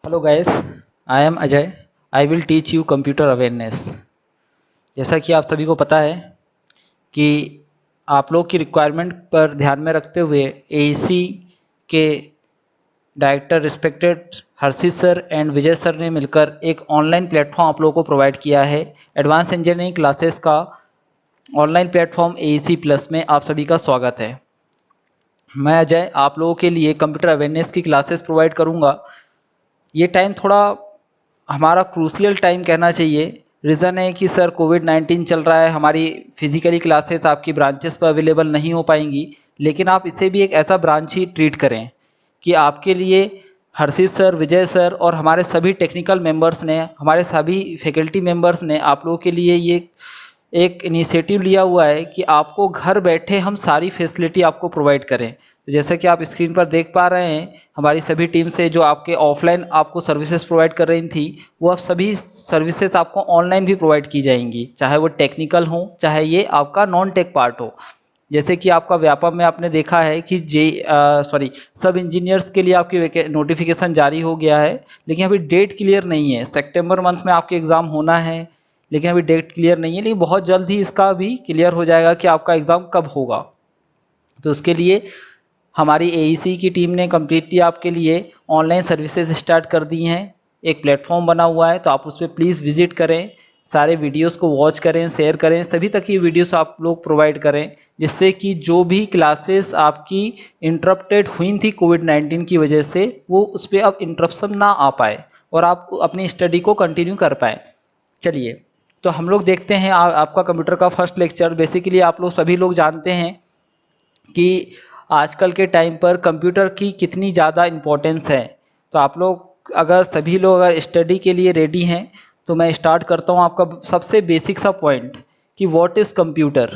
Hello guys, I am Ajay. I will teach you computer awareness. जैसा कि आप सभी को पता है कि आप लोग की रिक्वायरमेंट पर ध्यान में रखते हुए एईसी के director respected Harshit sir and Vijay sir ने मिलकर एक ऑनलाइन प्लेटफॉर्म आप लोगों को प्रोवाइड किया है। एडवांस इंजीनियरिंग क्लासेस का ऑनलाइन प्लेटफॉर्म एईसी प्लस में आप सभी का स्वागत है। मैं अजय आप लोगों के लिए कंप्यूटर अवेयरनेस की क्लासेस प्रोवाइड करूंगा। ये टाइम थोड़ा हमारा क्रूशियल टाइम कहना चाहिए। रीज़न है कि सर कोविड-19 चल रहा है, हमारी फिजिकली क्लासेस आपकी ब्रांचेस पर अवेलेबल नहीं हो पाएंगी, लेकिन आप इसे भी एक ऐसा ब्रांच ही ट्रीट करें कि आपके लिए हर्षित सर, विजय सर और हमारे सभी टेक्निकल मेंबर्स ने, हमारे सभी फैकल्टी मेंबर्स ने आप लोगों के लिए ये एक इनिशिएटिव लिया हुआ है कि आपको घर बैठे हम सारी फैसिलिटी आपको प्रोवाइड करें। तो जैसा कि आप स्क्रीन पर देख पा रहे हैं, हमारी सभी टीम से जो आपके ऑफलाइन आपको सर्विसेज प्रोवाइड कर रही थी, वो अब सभी सर्विसेज आपको ऑनलाइन भी प्रोवाइड की जाएंगी, चाहे वो टेक्निकल हो, चाहे ये आपका नॉन टेक पार्ट हो। जैसे कि आपका व्यापम में आपने देखा है कि सब इंजीनियर्स के लिए आपकी नोटिफिकेशन जारी हो गया है, लेकिन अभी डेट क्लियर नहीं है। सितंबर मंथ में आपके एग्ज़ाम होना है, लेकिन अभी डेट क्लियर नहीं है, लेकिन बहुत जल्द ही इसका भी क्लियर हो जाएगा कि आपका एग्ज़ाम कब होगा। तो उसके लिए हमारी एईसी की टीम ने कम्प्लीटली आपके लिए ऑनलाइन सर्विसेज स्टार्ट कर दी हैं। एक प्लेटफॉर्म बना हुआ है, तो आप उस पर प्लीज़ विजिट करें, सारे वीडियोस को वॉच करें, शेयर करें, सभी तक ये वीडियोस आप लोग प्रोवाइड करें, जिससे कि जो भी क्लासेस आपकी इंटरप्टेड हुई थी कोविड-19 की वजह से, वो उस पर अब इंटरप्शन ना आ पाए और आप अपनी स्टडी को कंटिन्यू कर पाएँ। चलिए, तो हम लोग देखते हैं आपका कंप्यूटर का फर्स्ट लेक्चर। बेसिकली आप लोग सभी लोग जानते हैं कि आजकल के टाइम पर कंप्यूटर की कितनी ज़्यादा इम्पोर्टेंस है। तो आप लोग अगर सभी लोग अगर स्टडी के लिए रेडी हैं, तो मैं स्टार्ट करता हूं आपका सबसे बेसिक सा पॉइंट कि व्हाट इज़ कंप्यूटर।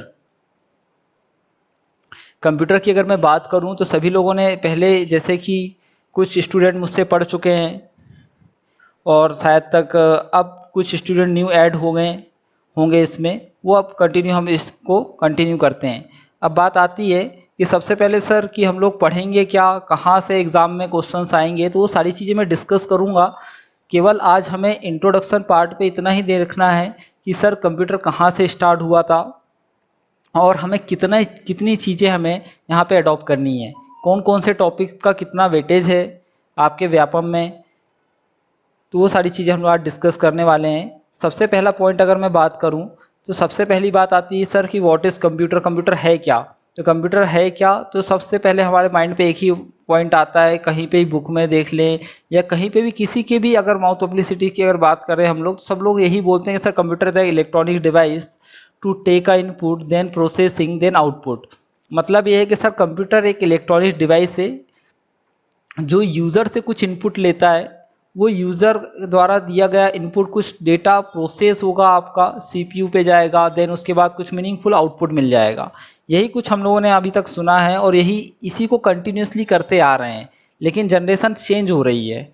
कंप्यूटर की अगर मैं बात करूं तो सभी लोगों ने पहले, जैसे कि कुछ स्टूडेंट मुझसे पढ़ चुके हैं और शायद तक अब कुछ स्टूडेंट न्यू ऐड हो गए होंगे इसमें, वो अब कंटिन्यू हम इसको कंटिन्यू करते हैं। अब बात आती है कि सबसे पहले सर कि हम लोग पढ़ेंगे क्या, कहाँ से एग्ज़ाम में क्वेश्चंस आएंगे, तो वो सारी चीज़ें मैं डिस्कस करूँगा। केवल आज हमें इंट्रोडक्शन पार्ट पे इतना ही देखना है कि सर कंप्यूटर कहाँ से स्टार्ट हुआ था और हमें कितनी चीज़ें हमें यहाँ पे अडॉप्ट करनी है, कौन कौन से टॉपिक का कितना वेटेज है आपके व्यापम में, तो वो सारी चीज़ें हम लोग आज डिस्कस करने वाले हैं। सबसे पहला पॉइंट अगर मैं बात करूं, तो सबसे पहली बात आती है सर कि व्हाट इज़ कंप्यूटर, कंप्यूटर है क्या। तो कंप्यूटर है क्या, तो सबसे पहले हमारे माइंड पे एक ही पॉइंट आता है, कहीं पे भी बुक में देख लें या कहीं पे भी किसी के भी अगर माउथ पब्लिसिटी की अगर बात करें हम लोग, तो सब लोग यही बोलते हैं कि sir computer is the electronic device to take a input then processing then output. मतलब ये है कि सर कंप्यूटर एक इलेक्ट्रॉनिक डिवाइस है जो यूज़र से कुछ इनपुट लेता है, वो यूज़र द्वारा दिया गया इनपुट कुछ डेटा प्रोसेस होगा, आपका सीपीयू पे जाएगा, देन उसके बाद कुछ मीनिंगफुल आउटपुट मिल जाएगा। यही कुछ हम लोगों ने अभी तक सुना है और यही इसी को कंटिन्यूसली करते आ रहे हैं। लेकिन जनरेशन चेंज हो रही है।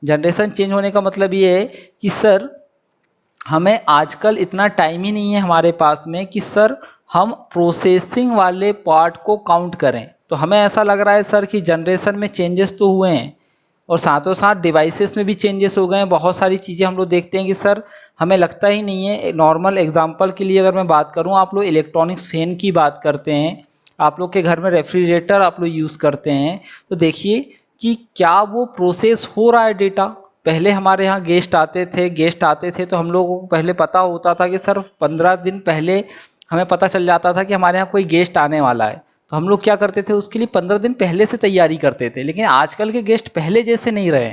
जनरेशन चेंज होने का मतलब ये है कि सर हमें आजकल इतना टाइम ही नहीं है हमारे पास में कि सर हम प्रोसेसिंग वाले पार्ट को काउंट करें। तो हमें ऐसा लग रहा है सर कि जनरेशन में चेंजेस तो हुए हैं और साथों साथ डिवाइसेस में भी चेंजेस हो गए हैं। बहुत सारी चीज़ें हम लोग देखते हैं कि सर हमें लगता ही नहीं है। नॉर्मल एग्जांपल के लिए अगर मैं बात करूं, आप लोग इलेक्ट्रॉनिक्स फैन की बात करते हैं, आप लोग के घर में रेफ्रिजरेटर आप लोग यूज़ करते हैं, तो देखिए कि क्या वो प्रोसेस हो रहा है डेटा। पहले हमारे यहाँ गेस्ट आते थे तो हम लोगों को पहले पता होता था कि सर 15 दिन पहले हमें पता चल जाता था कि हमारे यहाँ कोई गेस्ट आने वाला है। तो हम लोग क्या करते थे, उसके लिए 15 दिन पहले से तैयारी करते थे। लेकिन आजकल के गेस्ट पहले जैसे नहीं रहे।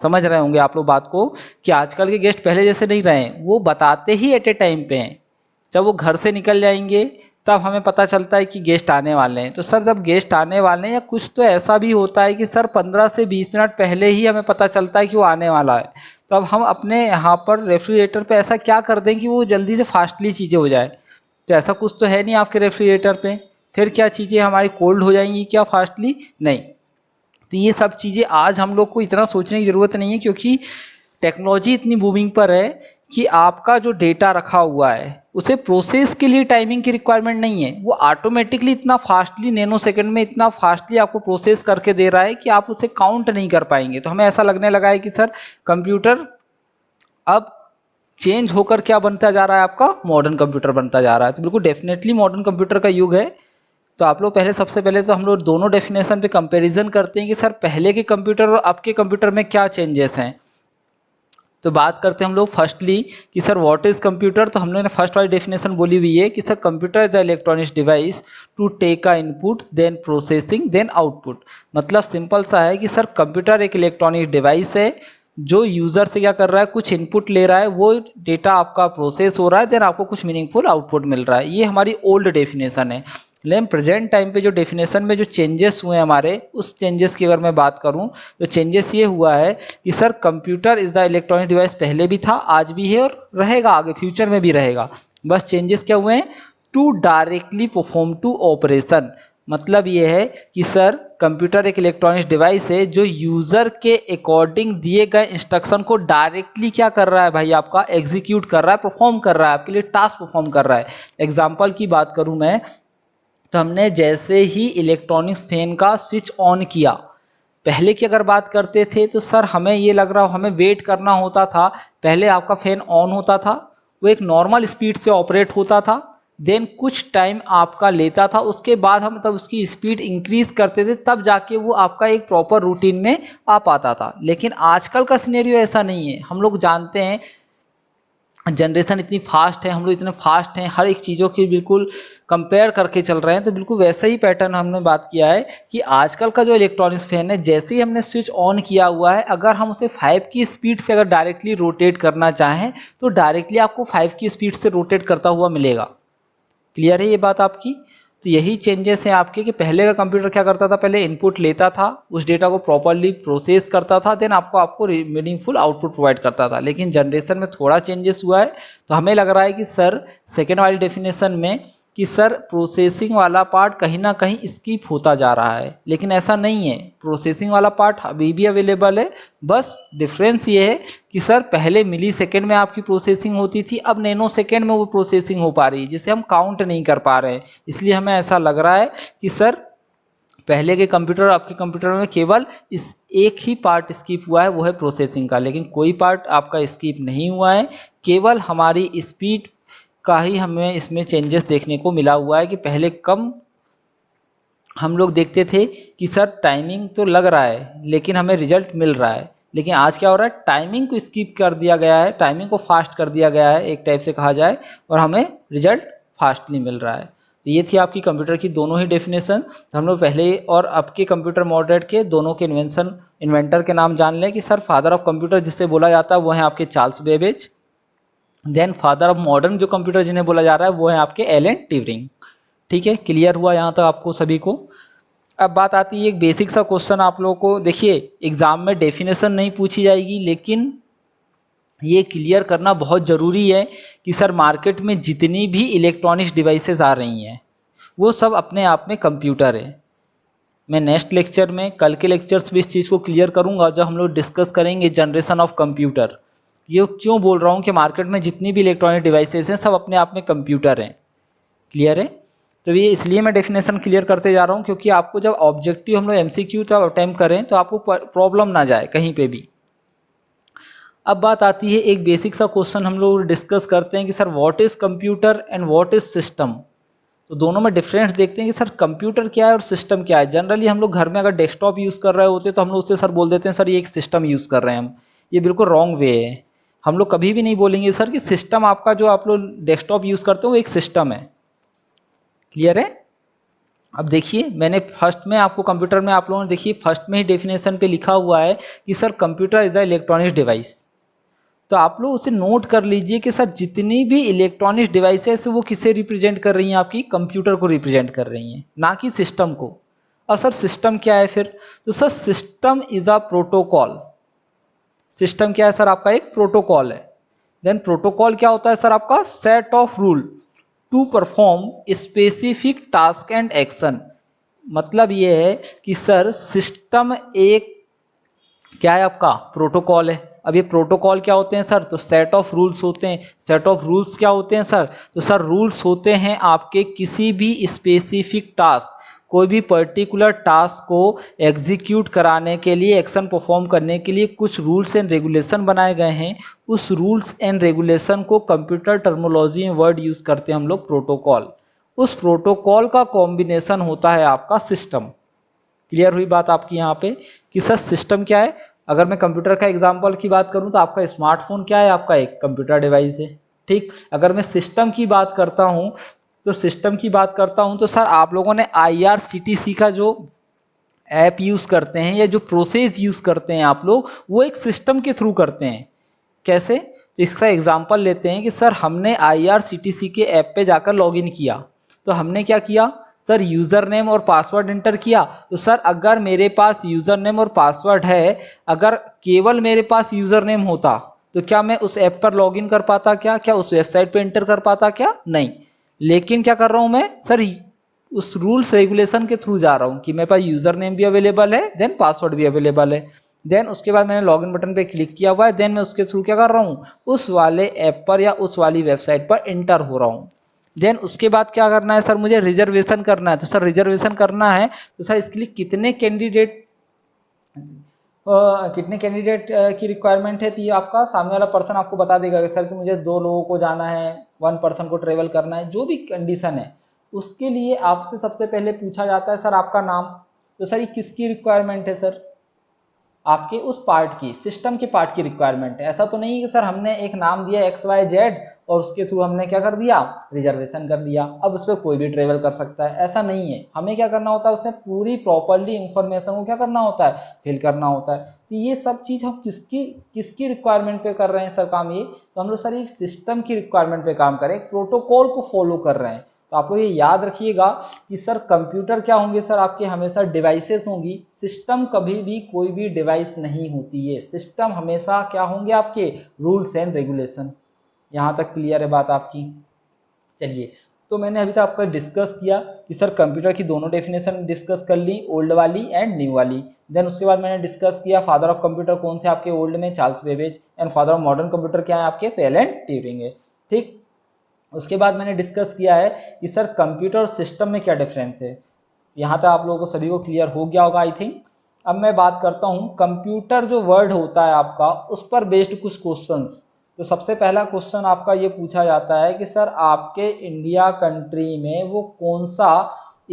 समझ रहे होंगे आप लोग बात को कि आजकल के गेस्ट पहले जैसे नहीं रहे। वो बताते ही एट ए टाइम पे हैं। जब वो घर से निकल जाएंगे तब हमें पता चलता है कि गेस्ट आने वाले हैं। तो सर जब गेस्ट आने वाले हैं, या कुछ तो ऐसा भी होता है कि सर 15 से 20 मिनट पहले ही हमें पता चलता है कि वो आने वाला है। तो अब हम अपने यहाँ पर रेफ्रिजरेटर पे ऐसा क्या कर दें कि वो जल्दी से फास्टली चीज़ें हो जाए। तो ऐसा कुछ तो है नहीं आपके रेफ्रिजरेटर पे। फिर क्या चीज़ें हमारी कोल्ड हो जाएंगी क्या फास्टली? नहीं। तो ये सब चीज़ें आज हम लोग को इतना सोचने की ज़रूरत नहीं है, क्योंकि टेक्नोलॉजी इतनी बूमिंग पर है कि आपका जो डेटा रखा हुआ है उसे प्रोसेस के लिए टाइमिंग की रिक्वायरमेंट नहीं है, वो ऑटोमेटिकली इतना फास्टली नैनो सेकंड में इतना फास्टली आपको प्रोसेस करके दे रहा है कि आप उसे काउंट नहीं कर पाएंगे। तो हमें ऐसा लगने लगा है कि सर कंप्यूटर अब चेंज होकर क्या बनता जा रहा है, आपका मॉडर्न कंप्यूटर बनता जा रहा है। तो बिल्कुल डेफिनेटली मॉडर्न कंप्यूटर का युग है। तो आप लोग पहले सबसे पहले तो हम लोग दोनों डेफिनेशन पे कंपैरिजन करते हैं कि सर पहले के कंप्यूटर और अब के कंप्यूटर में क्या चेंजेस हैं। तो बात करते हैं हम लोग फर्स्टली कि सर व्हाट इज कंप्यूटर। तो हम लोगों ने फर्स्ट वाली डेफिनेशन बोली हुई है कि sir computer is the electronic device to take a input then processing then output. मतलब सिंपल सा है कि सर कंप्यूटर एक इलेक्ट्रॉनिक डिवाइस है जो यूजर से क्या कर रहा है, कुछ इनपुट ले रहा है, वो डेटा आपका प्रोसेस हो रहा है, देन आपको कुछ मीनिंगफुल आउटपुट मिल रहा है। ये हमारी ओल्ड डेफिनेशन है। लेकिन प्रेजेंट टाइम पे जो डेफिनेशन में जो चेंजेस हुए हैं हमारे, उस चेंजेस की अगर मैं बात करूं तो चेंजेस ये हुआ है कि sir computer is the electronic device पहले भी था, आज भी है और रहेगा, आगे फ्यूचर में भी रहेगा। बस चेंजेस क्या हुए हैं, to directly perform to operation. मतलब ये है कि सर कंप्यूटर एक इलेक्ट्रॉनिक डिवाइस है जो यूजर के अकॉर्डिंग दिए गए इंस्ट्रक्शन को डायरेक्टली क्या कर रहा है भाई, आपका एग्जीक्यूट कर रहा है, परफॉर्म कर रहा है, आपके लिए टास्क परफॉर्म कर रहा है। एग्जाम्पल की बात करूं मैं, तो हमने जैसे ही इलेक्ट्रॉनिक्स फैन का स्विच ऑन किया, पहले की अगर बात करते थे तो सर हमें ये लग रहा, हमें वेट करना होता था। पहले आपका फैन ऑन होता था, वो एक नॉर्मल स्पीड से ऑपरेट होता था, देन कुछ टाइम आपका लेता था, उसके बाद हम तब उसकी स्पीड इंक्रीज करते थे, तब जाके वो आपका एक प्रॉपर रूटीन में आ पाता था। लेकिन आजकल का सिनेरियो ऐसा नहीं है। हम लोग जानते हैं जनरेशन इतनी फास्ट है, हम लोग इतने फास्ट हैं, हर एक चीज़ों की बिल्कुल कंपेयर करके चल रहे हैं। तो बिल्कुल वैसा ही पैटर्न हमने बात किया है कि आजकल का जो इलेक्ट्रॉनिक्स फैन है, जैसे ही हमने स्विच ऑन किया हुआ है, अगर हम उसे 5 की स्पीड से अगर डायरेक्टली रोटेट करना चाहें तो डायरेक्टली आपको 5 की स्पीड से रोटेट करता हुआ मिलेगा। क्लियर है ये बात आपकी। तो यही चेंजेस हैं आपके कि पहले का कंप्यूटर क्या करता था, पहले इनपुट लेता था, उस डेटा को प्रॉपर्ली प्रोसेस करता था, देन आपको मीनिंगफुल आउटपुट प्रोवाइड करता था। लेकिन जनरेशन में थोड़ा चेंजेस हुआ है। तो हमें लग रहा है कि सर सेकेंड वाली डेफिनेशन में कि सर प्रोसेसिंग वाला पार्ट कहीं ना कहीं स्किप होता जा रहा है, लेकिन ऐसा नहीं है, प्रोसेसिंग वाला पार्ट अभी भी अवेलेबल है। बस डिफरेंस ये है कि सर पहले मिली सेकेंड में आपकी प्रोसेसिंग होती थी, अब नैनो सेकेंड में वो प्रोसेसिंग हो पा रही है, जिसे हम काउंट नहीं कर पा रहे हैं। इसलिए हमें ऐसा लग रहा है कि सर पहले के कंप्यूटर और आपके कंप्यूटर में केवल इस एक ही पार्ट स्किप हुआ है, वो है प्रोसेसिंग का, लेकिन कोई पार्ट आपका स्किप नहीं हुआ है। केवल हमारी स्पीड का ही हमें इसमें चेंजेस देखने को मिला हुआ है कि पहले कम हम लोग देखते थे कि सर टाइमिंग तो लग रहा है लेकिन हमें रिजल्ट मिल रहा है, लेकिन आज क्या हो रहा है, टाइमिंग को स्किप कर दिया गया है, टाइमिंग को फास्ट कर दिया गया है एक टाइप से कहा जाए, और हमें रिजल्ट फास्टली मिल रहा है। तो ये थी आपकी कंप्यूटर की दोनों ही डेफिनेशन। तो हम लोग पहले और अब के कंप्यूटर मॉडल के दोनों के इन्वेंटर के नाम जान लें कि सर फादर ऑफ कंप्यूटर जिससे बोला जाता है वो है आपके Charles Babbage. Then father of modern जो कंप्यूटर जिन्हें बोला जा रहा है वो है आपके एलन ट्यूरिंग। ठीक है, क्लियर हुआ यहाँ तक आपको सभी को। अब बात आती है एक बेसिक सा क्वेश्चन आप लोगों को, देखिए एग्जाम में डेफिनेशन नहीं पूछी जाएगी, लेकिन ये क्लियर करना बहुत जरूरी है कि सर मार्केट में जितनी भी इलेक्ट्रॉनिक्स डिवाइसेस आ रही हैं वो सब अपने आप में कंप्यूटर है। मैं नेक्स्ट लेक्चर में, कल के लेक्चर्स में इस चीज़ को क्लियर करूंगा जब हम लोग डिस्कस करेंगे जनरेशन ऑफ कंप्यूटर। ये क्यों बोल रहा हूँ कि मार्केट में जितनी भी इलेक्ट्रॉनिक डिवाइसेस हैं सब अपने आप में कंप्यूटर हैं। क्लियर है। तो ये इसलिए मैं डेफिनेशन क्लियर करते जा रहा हूँ क्योंकि आपको जब ऑब्जेक्टिव हम लोग एमसीक्यू जब अटेम्प्ट करें तो आपको प्रॉब्लम ना जाए कहीं पे भी। अब बात आती है एक बेसिक सा क्वेश्चन हम लोग डिस्कस करते हैं कि sir what is computer and what is system. तो दोनों में डिफरेंस देखते हैं कि सर कंप्यूटर क्या है और सिस्टम क्या है। जनरली हम लोग घर में अगर डेस्कटॉप यूज कर रहे होते तो हम लोग उससे सर बोल देते हैं सर ये एक सिस्टम यूज कर रहे हैं हम। ये बिल्कुल रॉन्ग वे है। हम लोग कभी भी नहीं बोलेंगे सर कि सिस्टम आपका जो आप लोग डेस्कटॉप यूज करते हो वो एक सिस्टम है। क्लियर है। अब देखिए मैंने फर्स्ट में आपको कंप्यूटर में आप लोगों ने देखिए फर्स्ट में ही डेफिनेशन पे लिखा हुआ है कि sir computer is the electronics device. तो आप लोग उसे नोट कर लीजिए कि सर जितनी भी इलेक्ट्रॉनिक्स डिवाइसेस वो किसे रिप्रेजेंट कर रही हैं, आपकी कंप्यूटर को रिप्रेजेंट कर रही हैं, ना कि सिस्टम को। और सर सिस्टम क्या है फिर, तो sir system is a protocol. System क्या है सर, आपका एक प्रोटोकॉल है। देन प्रोटोकॉल क्या होता है सर, आपका set of rule to perform specific task and action. मतलब ये है कि सर सिस्टम एक क्या है, आपका प्रोटोकॉल है। अब ये प्रोटोकॉल क्या होते हैं सर? तो सेट ऑफ रूल्स होते हैं। सेट ऑफ रूल्स क्या होते हैं सर? तो सर रूल्स होते हैं आपके किसी भी स्पेसिफिक टास्क, कोई भी पर्टिकुलर टास्क को एग्जीक्यूट कराने के लिए, एक्शन परफॉर्म करने के लिए कुछ रूल्स एंड रेगुलेशन बनाए गए हैं। उस रूल्स एंड रेगुलेशन को कंप्यूटर टर्मिनोलॉजी में वर्ड यूज करते हैं हम लोग प्रोटोकॉल। उस प्रोटोकॉल का कॉम्बिनेशन होता है आपका सिस्टम। क्लियर हुई बात आपकी यहाँ पे कि सर सिस्टम क्या है? अगर मैं कंप्यूटर का एग्जांपल की बात करूं तो आपका स्मार्टफोन क्या है? आपका एक कंप्यूटर डिवाइस है। ठीक, अगर मैं सिस्टम की बात करता हूं तो सिस्टम की बात करता हूं तो सर आप लोगों ने IRCTC का जो ऐप यूज करते हैं या जो प्रोसेस यूज करते हैं आप लोग, वो एक सिस्टम के थ्रू करते हैं। कैसे? तो इसका एग्जांपल लेते हैं कि सर हमने IRCTC के ऐप पे जाकर लॉगिन किया, तो हमने क्या किया सर? यूजर नेम और पासवर्ड एंटर किया। तो सर अगर मेरे पास यूजर नेम और पासवर्ड है, अगर केवल मेरे पास यूजर नेम होता तो क्या मैं उस ऐप पर लॉगिन कर पाता? क्या उस वेबसाइट पे एंटर कर पाता? क्या नहीं। लेकिन क्या कर रहा हूं मैं सर? उस रूल्स रेगुलेशन के थ्रू जा रहा हूं कि मेरे पास यूजर नेम भी अवेलेबल है, देन पासवर्ड भी अवेलेबल है, देन उसके बाद मैंने लॉगिन बटन पे क्लिक किया हुआ है, देन मैं उसके थ्रू क्या कर रहा हूँ? उस वाले ऐप पर या उस वाली वेबसाइट पर एंटर हो रहा हूँ। देन उसके बाद क्या करना है सर? मुझे रिजर्वेशन करना है। तो सर रिजर्वेशन करना है तो सर इसके लिए कितने कैंडिडेट की रिक्वायरमेंट है? तो ये आपका सामने वाला पर्सन आपको बता देगा कि सर कि मुझे 2 लोगों को जाना है, 1 पर्सन को ट्रेवल करना है, जो भी कंडीशन है उसके लिए आपसे सबसे पहले पूछा जाता है सर आपका नाम। तो सर ये किसकी रिक्वायरमेंट है सर? आपके उस पार्ट की, सिस्टम के पार्ट की रिक्वायरमेंट है। ऐसा तो नहीं कि सर हमने एक नाम दिया XYZ और उसके थ्रू हमने क्या कर दिया? रिजर्वेशन कर दिया, अब उस पर कोई भी ट्रेवल कर सकता है। ऐसा नहीं है, हमें क्या करना होता है? उसमें पूरी प्रॉपरली इंफॉर्मेशन को क्या करना होता है? फिल करना होता है। तो ये सब चीज हम किसकी किसकी रिक्वायरमेंट पे कर रहे हैं सर काम? ये तो हम लोग सर एक सिस्टम की रिक्वायरमेंट पे काम करें, एक प्रोटोकॉल को फॉलो कर रहे हैं। तो आप लोग ये याद रखिएगा कि सर कंप्यूटर क्या होंगे सर? आपके हमेशा डिवाइसेस होंगी। सिस्टम कभी भी कोई भी डिवाइस नहीं होती है। सिस्टम हमेशा क्या होंगे? आपके रूल्स एंड रेगुलेशन। यहां तक क्लियर है बात आपकी? चलिए, तो मैंने अभी तक आपका डिस्कस किया कि सर कंप्यूटर की दोनों डेफिनेशन डिस्कस कर ली, ओल्ड वाली एंड न्यू वाली। देन उसके बाद मैंने डिस्कस किया फादर ऑफ कंप्यूटर कौन से आपके ओल्ड में? Charles Babbage. And father of modern computer क्या है आपके? तो एलन ट्यूरिंग है। ठीक, उसके बाद मैंने डिस्कस किया है कि सर कंप्यूटर और सिस्टम में क्या डिफरेंस है। यहाँ तक आप लोगों को सभी को क्लियर हो गया होगा आई थिंक। अब मैं बात करता हूँ कंप्यूटर जो वर्ड होता है आपका, उस पर बेस्ड कुछ क्वेश्चंस। तो सबसे पहला क्वेश्चन आपका ये पूछा जाता है कि सर आपके इंडिया कंट्री में वो कौन सा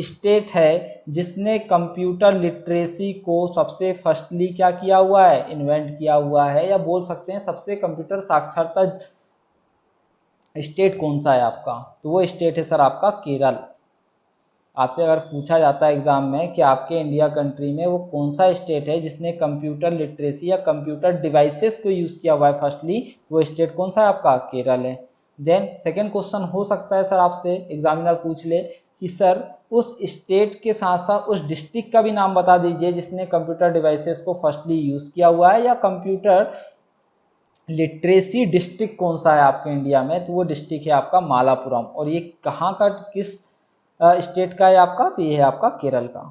स्टेट है जिसने कंप्यूटर लिटरेसी को सबसे फर्स्टली क्या किया हुआ है? इन्वेंट किया हुआ है, या बोल सकते हैं सबसे कंप्यूटर साक्षरता स्टेट कौन सा है आपका? तो वो स्टेट है सर आपका केरल। आपसे अगर पूछा जाता है एग्जाम में कि आपके इंडिया कंट्री में वो कौन सा स्टेट है जिसने कंप्यूटर लिटरेसी या कंप्यूटर डिवाइसेस को यूज किया हुआ है फर्स्टली, तो वो स्टेट कौन सा है आपका? केरल है। देन सेकेंड क्वेश्चन हो सकता है सर आपसे एग्जामिनर पूछ ले कि सर उस स्टेट के साथ साथ उस डिस्ट्रिक्ट का भी नाम बता दीजिए जिसने कंप्यूटर डिवाइसेस को फर्स्टली यूज किया हुआ है, या कंप्यूटर लिटरेसी डिस्ट्रिक्ट कौन सा है आपके इंडिया में? तो वो डिस्ट्रिक्ट है आपका मालापुरम। और ये कहाँ का, किस स्टेट का है आपका? तो ये है आपका केरल का।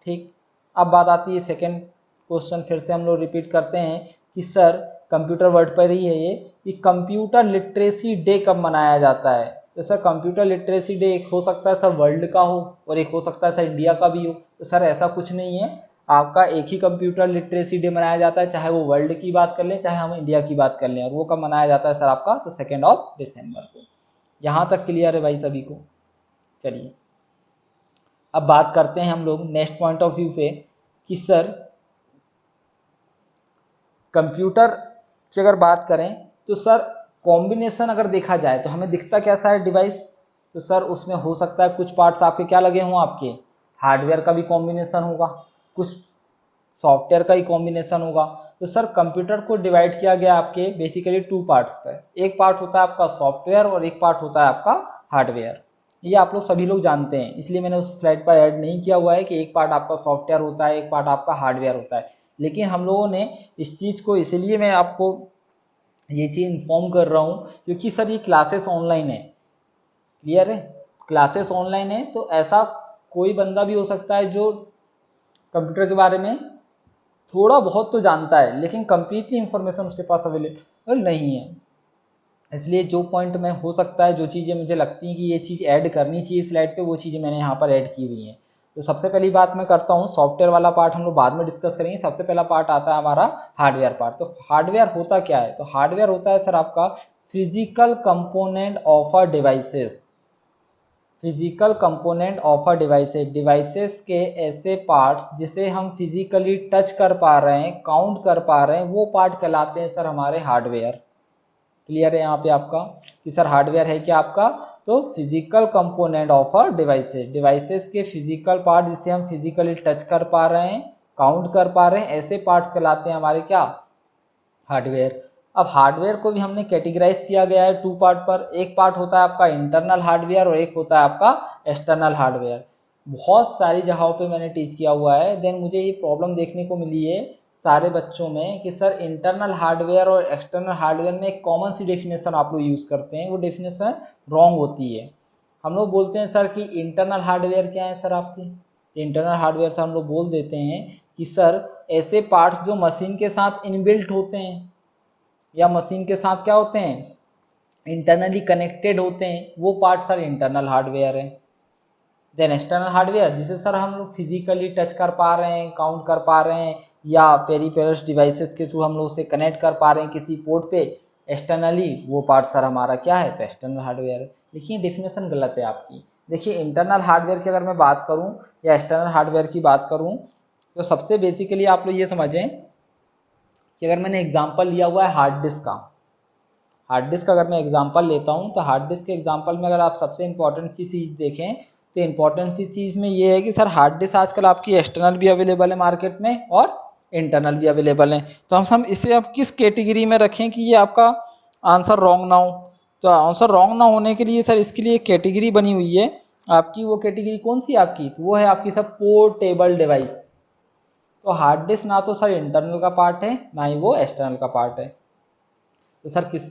ठीक, अब बात आती है सेकंड क्वेश्चन, फिर से हम लोग रिपीट करते हैं कि सर कंप्यूटर वर्ड पर ही है ये, कि कंप्यूटर लिटरेसी डे कब मनाया जाता है? तो सर कंप्यूटर लिटरेसी डे एक हो सकता है सर वर्ल्ड का हो, और एक हो सकता है सर इंडिया का भी हो। तो सर ऐसा कुछ नहीं है, आपका एक ही कंप्यूटर लिटरेसी डे मनाया जाता है, चाहे वो वर्ल्ड की बात कर लें चाहे हम इंडिया की बात कर लें। और वो कब मनाया जाता है सर आपका? तो 2 दिसंबर को। यहाँ तक क्लियर है भाई सभी को? चलिए, अब बात करते हैं हम लोग नेक्स्ट पॉइंट ऑफ व्यू पे कि सर कंप्यूटर की अगर बात करें तो सर कॉम्बिनेशन अगर देखा जाए तो हमें दिखता कैसा है डिवाइस? तो सर उसमें हो सकता है कुछ पार्ट्स आपके क्या लगे हों? आपके हार्डवेयर का भी कॉम्बिनेशन होगा, कुछ सॉफ्टवेयर का ही कॉम्बिनेशन होगा। तो सर कंप्यूटर को डिवाइड किया गया आपके बेसिकली 2 पार्ट्स पर। एक पार्ट होता है आपका सॉफ्टवेयर और एक पार्ट होता है आपका हार्डवेयर। ये आप लोग सभी लोग जानते हैं, इसलिए मैंने उस स्लाइड पर ऐड नहीं किया हुआ है कि एक पार्ट आपका सॉफ्टवेयर होता है, एक पार्ट आपका हार्डवेयर होता है। लेकिन हम लोगों ने इस चीज़ को, इसलिए मैं आपको ये चीज़ इन्फॉर्म कर रहा हूँ क्योंकि सर ये क्लासेस ऑनलाइन है। क्लियर है? क्लासेस ऑनलाइन है, तो ऐसा कोई बंदा भी हो सकता है जो कंप्यूटर के बारे में थोड़ा बहुत तो जानता है लेकिन कंप्लीटली इंफॉर्मेशन उसके पास अवेलेबल नहीं है। इसलिए जो पॉइंट में हो सकता है, जो चीज़ें मुझे लगती हैं कि ये चीज़ ऐड करनी चाहिए स्लाइड पे, वो चीज़ें मैंने यहाँ पर ऐड की हुई हैं। तो सबसे पहली बात मैं करता हूँ, सॉफ्टवेयर वाला पार्ट हम लोग बाद में डिस्कस करेंगे। सबसे पहला पार्ट आता है हमारा हार्डवेयर पार्ट। तो हार्डवेयर होता क्या है? तो हार्डवेयर होता है सर आपका physical component of a devices. Physical component of a devices, devices के ऐसे पार्ट्स जिसे हम फिजिकली टच कर पा रहे हैं, काउंट कर पा रहे हैं, वो पार्ट कहलाते हैं सर हमारे हार्डवेयर। क्लियर है यहाँ पे आपका कि सर हार्डवेयर है क्या आपका? तो physical component of a devices, devices के फिजिकल पार्ट जिसे हम फिजिकली टच कर पा रहे हैं, काउंट कर पा रहे हैं, ऐसे पार्ट्स कहलाते हैं हमारे क्या? हार्डवेयर। अब हार्डवेयर को भी हमने कैटेगराइज किया गया है टू पार्ट पर। एक पार्ट होता है आपका इंटरनल हार्डवेयर और एक होता है आपका एक्सटर्नल हार्डवेयर। बहुत सारी जगहों पे मैंने टीच किया हुआ है, देन मुझे ये प्रॉब्लम देखने को मिली है सारे बच्चों में कि सर इंटरनल हार्डवेयर और एक्सटर्नल हार्डवेयर में एक कॉमन सी डेफिनेशन आप लोग यूज़ करते हैं, वो डेफिनेशन रॉन्ग होती है। हम लोग बोलते हैं सर कि इंटरनल हार्डवेयर क्या है सर आपकी? इंटरनल हार्डवेयर से हम लोग बोल देते हैं कि सर ऐसे पार्ट्स जो मशीन के साथ इनबिल्ट होते हैं या मशीन के साथ क्या होते हैं, इंटरनली कनेक्टेड होते हैं, वो पार्ट सर इंटरनल हार्डवेयर है। देन एक्सटर्नल हार्डवेयर जिसे सर हम लोग फिजिकली टच कर पा रहे हैं, काउंट कर पा रहे हैं, या पेरिफेरल्स डिवाइसेस के थ्रू हम लोग उसे कनेक्ट कर पा रहे हैं किसी पोर्ट पे एक्सटर्नली, वो पार्ट सर हमारा क्या है? तो एक्सटर्नल हार्डवेयर है। देखिए डेफिनेशन गलत है आपकी। देखिए इंटरनल हार्डवेयर की अगर मैं बात करूं या एक्सटर्नल हार्डवेयर की बात करूं, तो सबसे बेसिकली आप लोग ये समझें कि अगर मैंने एग्जांपल लिया हुआ है हार्ड डिस्क का, हार्ड डिस्क का अगर मैं एग्जांपल लेता हूं, तो हार्ड डिस्क के एग्जांपल में अगर आप सबसे इंपॉर्टेंट सी चीज़ देखें, तो इंपॉर्टेंट सी चीज़ में ये है कि सर हार्ड डिस्क आजकल आपकी एक्सटर्नल भी अवेलेबल है मार्केट में और इंटरनल भी अवेलेबल है। तो हम इसे अब किस कैटेगरी में रखें कि ये आपका आंसर रॉन्ग ना हो? तो आंसर रॉन्ग ना होने के लिए सर इसके लिए एक कैटेगरी बनी हुई है आपकी। वो कैटेगरी कौन सी आपकी? तो वो है आपकी सर पोर्टेबल डिवाइस। तो हार्ड डिस्क ना तो सर इंटरनल का पार्ट है, ना ही वो एक्सटर्नल का पार्ट है। तो सर किस,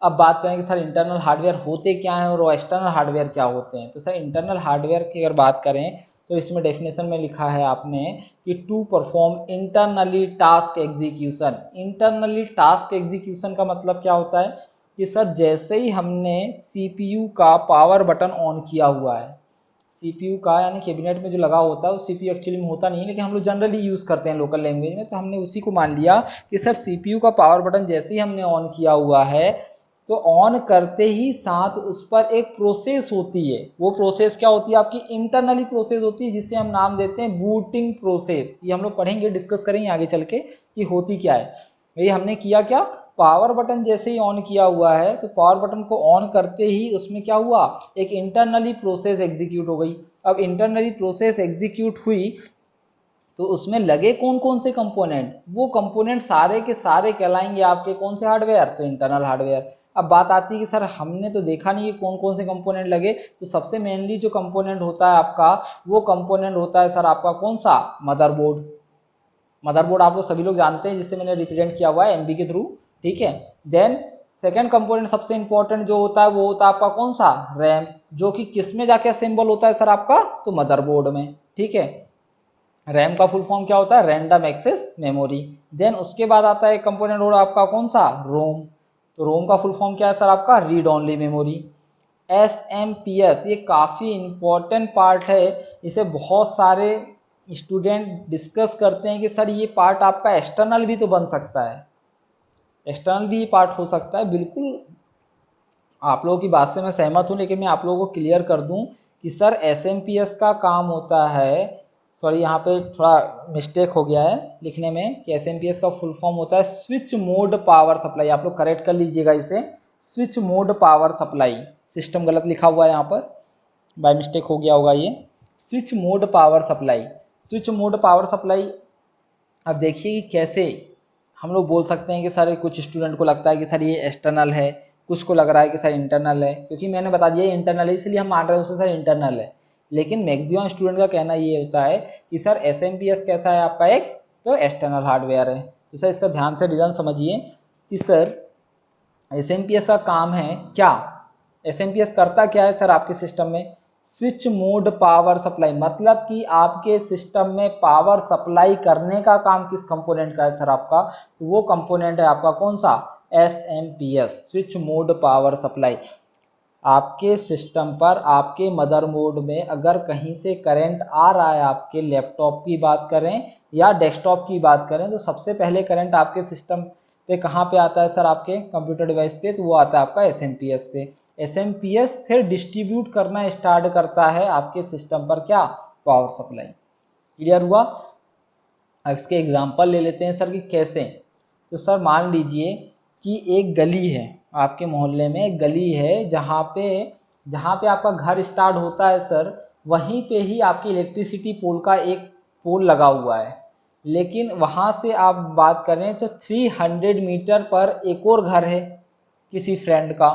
अब बात करें कि सर इंटरनल हार्डवेयर होते क्या हैं और एक्सटर्नल हार्डवेयर क्या होते हैं। तो सर इंटरनल हार्डवेयर की अगर बात करें तो इसमें डेफिनेशन में लिखा है आपने कि to perform internally task execution. Internally task execution का मतलब क्या होता है कि सर जैसे ही हमने सीपीयू का पावर बटन ऑन किया हुआ है, सीपीयू का यानी कैबिनेट में जो लगा होता है, वो सीपीयू एक्चुअली में होता नहीं है लेकिन हम लोग जनरली यूज़ करते हैं लोकल लैंग्वेज में, तो हमने उसी को मान लिया कि सर सीपीयू का पावर बटन जैसे ही हमने ऑन किया हुआ है, तो ऑन करते ही साथ उस पर एक प्रोसेस होती है। वो प्रोसेस क्या होती है आपकी? इंटरनली प्रोसेस होती है जिसे हम नाम देते हैं बूटिंग प्रोसेस। ये हम लोग पढ़ेंगे, डिस्कस करेंगे आगे चल के कि होती क्या है। ये हमने किया क्या, पावर बटन जैसे ही ऑन किया हुआ है, तो पावर बटन को ऑन करते ही उसमें क्या हुआ, एक इंटरनली प्रोसेस एग्जीक्यूट हो गई। अब इंटरनली प्रोसेस एग्जीक्यूट हुई तो उसमें लगे कौन कौन से कंपोनेंट, वो कंपोनेंट सारे के सारे कहलाएंगे आपके कौन से हार्डवेयर? तो इंटरनल हार्डवेयर। अब बात आती है कि सर हमने तो देखा नहीं कि कौन कौन से कंपोनेंट लगे, तो सबसे मेनली जो कंपोनेंट होता है आपका, वो कंपोनेंट होता है सर आपका कौन सा? मदरबोर्ड। मदरबोर्ड आप लोग सभी लोग जानते हैं, जिससे मैंने रिप्रेजेंट किया हुआ है एमबी के थ्रू, ठीक है। देन सेकेंड कंपोनेंट सबसे इंपॉर्टेंट जो होता है वो होता है आपका कौन सा? रैम, जो कि किस में जाके असेंबल होता है सर आपका? तो मदरबोर्ड में, ठीक है। रैम का फुल फॉर्म क्या होता है? Random access memory. देन उसके बाद आता है कंपोनेंट और आपका कौन सा? रोम। तो रोम का फुल फॉर्म क्या है सर आपका? Read only memory. एसएमपीएस ये काफ़ी इंपॉर्टेंट पार्ट है, इसे बहुत सारे स्टूडेंट डिस्कस करते हैं कि सर ये पार्ट आपका एक्सटर्नल भी तो बन सकता है, एक्सटर्नल भी ये पार्ट हो सकता है। बिल्कुल आप लोगों की बात से मैं सहमत हूँ, लेकिन मैं आप लोगों को क्लियर कर दूँ कि सर एसएमपीएस का काम होता है, सॉरी यहाँ पे थोड़ा मिस्टेक हो गया है लिखने में, कि एसएमपीएस का फुल फॉर्म होता है स्विच मोड पावर सप्लाई। आप लोग करेक्ट कर लीजिएगा इसे, switch mode power supply. System गलत लिखा हुआ है यहाँ पर, बाय मिस्टेक हो गया होगा ये, switch mode power supply. Switch mode power supply. अब देखिए कि कैसे हम लोग बोल सकते हैं कि सर कुछ स्टूडेंट को लगता है कि सर ये एक्सटर्नल है, कुछ को लग रहा है कि सर इंटरनल है, क्योंकि मैंने बता दिया इंटरनल है इसलिए हम मान रहे हैं उसे सर इंटरनल है। लेकिन मैक्सिमम स्टूडेंट का कहना ये होता है कि सर एसएमपीएस कैसा है आपका? एक तो एक्सटर्नल हार्डवेयर है। तो सर इसका ध्यान से रीजन समझिए कि सर एसएमपीएस का काम है क्या, एसएमपीएस करता क्या है सर आपके सिस्टम में? स्विच मोड पावर सप्लाई, मतलब कि आपके सिस्टम में पावर सप्लाई करने का काम किस कंपोनेंट का है सर आपका, तो वो कंपोनेंट है आपका कौन सा, SMPS, switch mode power supply. आपके सिस्टम पर आपके मदरबोर्ड में अगर कहीं से करंट आ रहा है, आपके लैपटॉप की बात करें या डेस्कटॉप की बात करें, तो सबसे पहले करंट आपके सिस्टम पे कहाँ पे आता है सर, आपके कंप्यूटर डिवाइस पे, तो वो आता है आपका SMPS पे। SMPS फिर डिस्ट्रीब्यूट करना स्टार्ट करता है आपके सिस्टम पर क्या, पावर सप्लाई। क्लियर हुआ। अब इसके एग्जांपल ले लेते हैं सर कि कैसे। तो सर मान लीजिए कि एक गली है, आपके मोहल्ले में एक गली है, जहाँ पे आपका घर स्टार्ट होता है सर, वहीं पे ही आपकी इलेक्ट्रिसिटी पोल का एक पोल लगा हुआ है। लेकिन वहाँ से आप बात करें तो 300 मीटर पर एक और घर है किसी फ्रेंड का,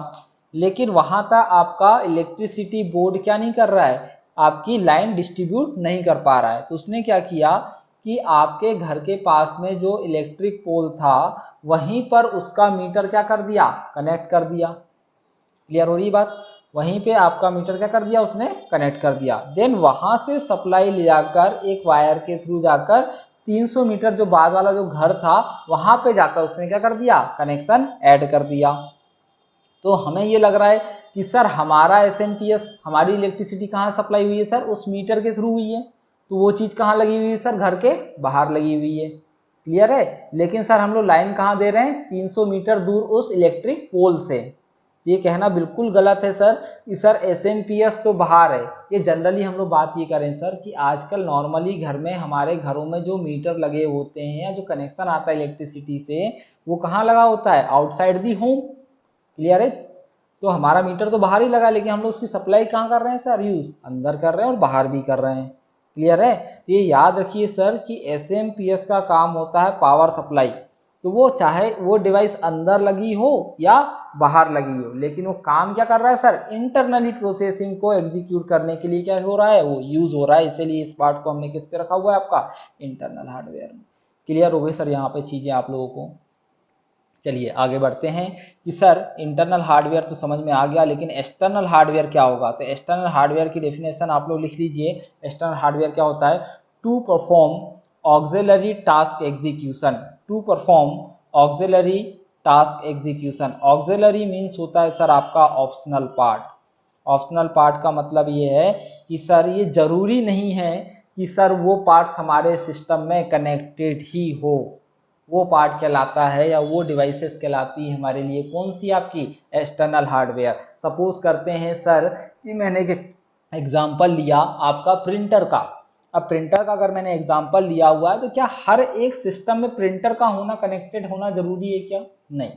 लेकिन वहाँ तक आपका इलेक्ट्रिसिटी बोर्ड क्या नहीं कर रहा है, आपकी लाइन डिस्ट्रीब्यूट नहीं कर पा रहा है। तो उसने क्या किया कि आपके घर के पास में जो इलेक्ट्रिक पोल था वहीं पर उसका मीटर क्या कर दिया, कनेक्ट कर दिया। क्लियर हो रही बात, वहीं पे आपका मीटर क्या कर दिया, उसने कनेक्ट कर दिया। देन वहां से सप्लाई ले जाकर एक वायर के थ्रू जाकर 300 मीटर जो बाद वाला जो घर था वहां पे जाकर उसने क्या कर दिया, कनेक्शन ऐड कर दिया। तो हमें ये लग रहा है कि सर हमारा SMPS, हमारी इलेक्ट्रिसिटी कहाँ सप्लाई हुई है सर, उस मीटर के थ्रू हुई है। तो वो चीज कहाँ लगी हुई है सर, घर के बाहर लगी हुई है। क्लियर है। लेकिन सर हम लोग लाइन कहाँ दे रहे हैं, 300 मीटर दूर उस इलेक्ट्रिक पोल से। ये कहना बिल्कुल गलत है सर कि सर SMPS तो बाहर है। ये जनरली हम लोग बात ये करें सर कि आजकल नॉर्मली घर में, हमारे घरों में जो मीटर लगे होते हैं या जो कनेक्शन आता है इलेक्ट्रिसिटी से, वो कहाँ लगा होता है, आउटसाइड दी होम। क्लियर है। तो हमारा मीटर तो बाहर ही लगा, लेकिन हम लोग उसकी सप्लाई कहाँ कर रहे हैं सर, यूज अंदर कर रहे हैं और बाहर भी कर रहे हैं। क्लियर है। तो ये याद रखिए सर कि SMPS का काम होता है पावर सप्लाई। तो वो चाहे वो डिवाइस अंदर लगी हो या बाहर लगी हो, लेकिन वो काम क्या कर रहा है सर, इंटरनली प्रोसेसिंग को एग्जीक्यूट करने के लिए क्या हो रहा है, वो यूज हो रहा है। इसीलिए इस पार्ट को हमने किस पे रखा हुआ है, आपका इंटरनल हार्डवेयर में। क्लियर हो गई सर यहाँ पे चीजें आप लोगों को। चलिए आगे बढ़ते हैं कि सर इंटरनल हार्डवेयर तो समझ में आ गया, लेकिन एक्सटर्नल हार्डवेयर क्या होगा। तो एक्सटर्नल हार्डवेयर की डेफिनेशन आप लोग लिख लीजिए। एक्सटर्नल हार्डवेयर क्या होता है, to perform auxiliary task execution, to perform auxiliary task execution. Auxiliary means होता है सर आपका ऑप्शनल पार्ट। ऑप्शनल पार्ट का मतलब ये है कि सर ये जरूरी नहीं है कि सर वो पार्ट हमारे सिस्टम में कनेक्टेड ही हो। वो पार्ट कहलाता है या वो डिवाइसेस कहलाती है हमारे लिए कौन सी, आपकी एक्सटर्नल हार्डवेयर। सपोज करते हैं सर कि मैंने एक एग्जांपल लिया आपका प्रिंटर का। अब प्रिंटर का अगर मैंने एग्जांपल लिया हुआ है, तो क्या हर एक सिस्टम में प्रिंटर का होना, कनेक्टेड होना जरूरी है क्या, नहीं।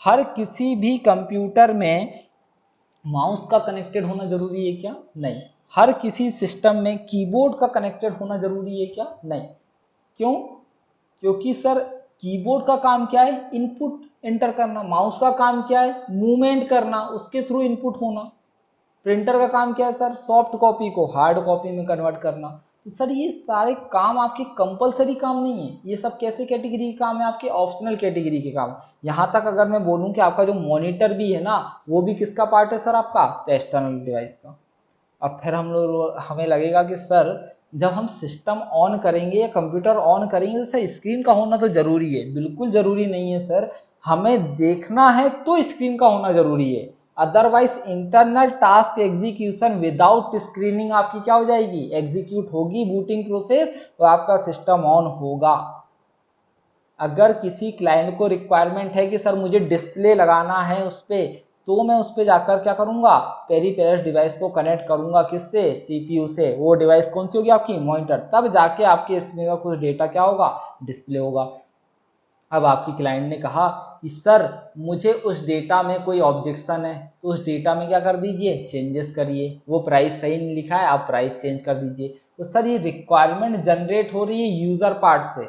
हर किसी भी कंप्यूटर में माउस का कनेक्टेड होना जरूरी है क्या, नहीं। हर किसी सिस्टम में कीबोर्ड का कनेक्टेड होना जरूरी है क्या, नहीं। क्यों, क्योंकि सर कीबोर्ड का काम क्या है, इनपुट एंटर करना। माउस का काम क्या है, मूवमेंट करना, उसके थ्रू इनपुट होना। प्रिंटर का काम क्या है सर, सॉफ्ट कॉपी को हार्ड कॉपी में कन्वर्ट करना। तो सर ये सारे काम आपके कंपलसरी काम नहीं है, ये सब कैसे कैटेगरी के काम है, आपके ऑप्शनल कैटेगरी के काम। यहां तक अगर मैं बोलूं कि आपका जो मॉनिटर भी है ना, वो भी किसका पार्ट है सर, आपका एक्सटर्नल डिवाइस का। अब फिर हमें लगेगा कि सर जब हम सिस्टम ऑन करेंगे या कंप्यूटर ऑन करेंगे तो सर स्क्रीन का होना तो जरूरी है। बिल्कुल जरूरी नहीं है सर, हमें देखना है तो स्क्रीन का होना जरूरी है। Otherwise internal task execution without screening आपकी क्या हो जाएगी, एग्जीक्यूट होगी बूटिंग प्रोसेस, तो आपका सिस्टम ऑन होगा। अगर किसी क्लाइंट को रिक्वायरमेंट है कि सर मुझे डिस्प्ले लगाना है उस पर, तो मैं उस पर जाकर क्या करूंगा, पेरिफेरल्स डिवाइस को कनेक्ट करूंगा, किससे, CPU से। वो डिवाइस कौन सी होगी, आपकी मॉनिटर। तब जाके आपके इसमें का कुछ डेटा क्या होगा, डिस्प्ले होगा। अब आपकी क्लाइंट ने कहा कि सर मुझे उस डेटा में कोई ऑब्जेक्शन है, तो उस डेटा में क्या कर दीजिए, चेंजेस करिए। वो प्राइस सही नहीं लिखा है, आप प्राइस चेंज कर दीजिए। तो सर ये रिक्वायरमेंट जनरेट हो रही है यूजर पार्ट से,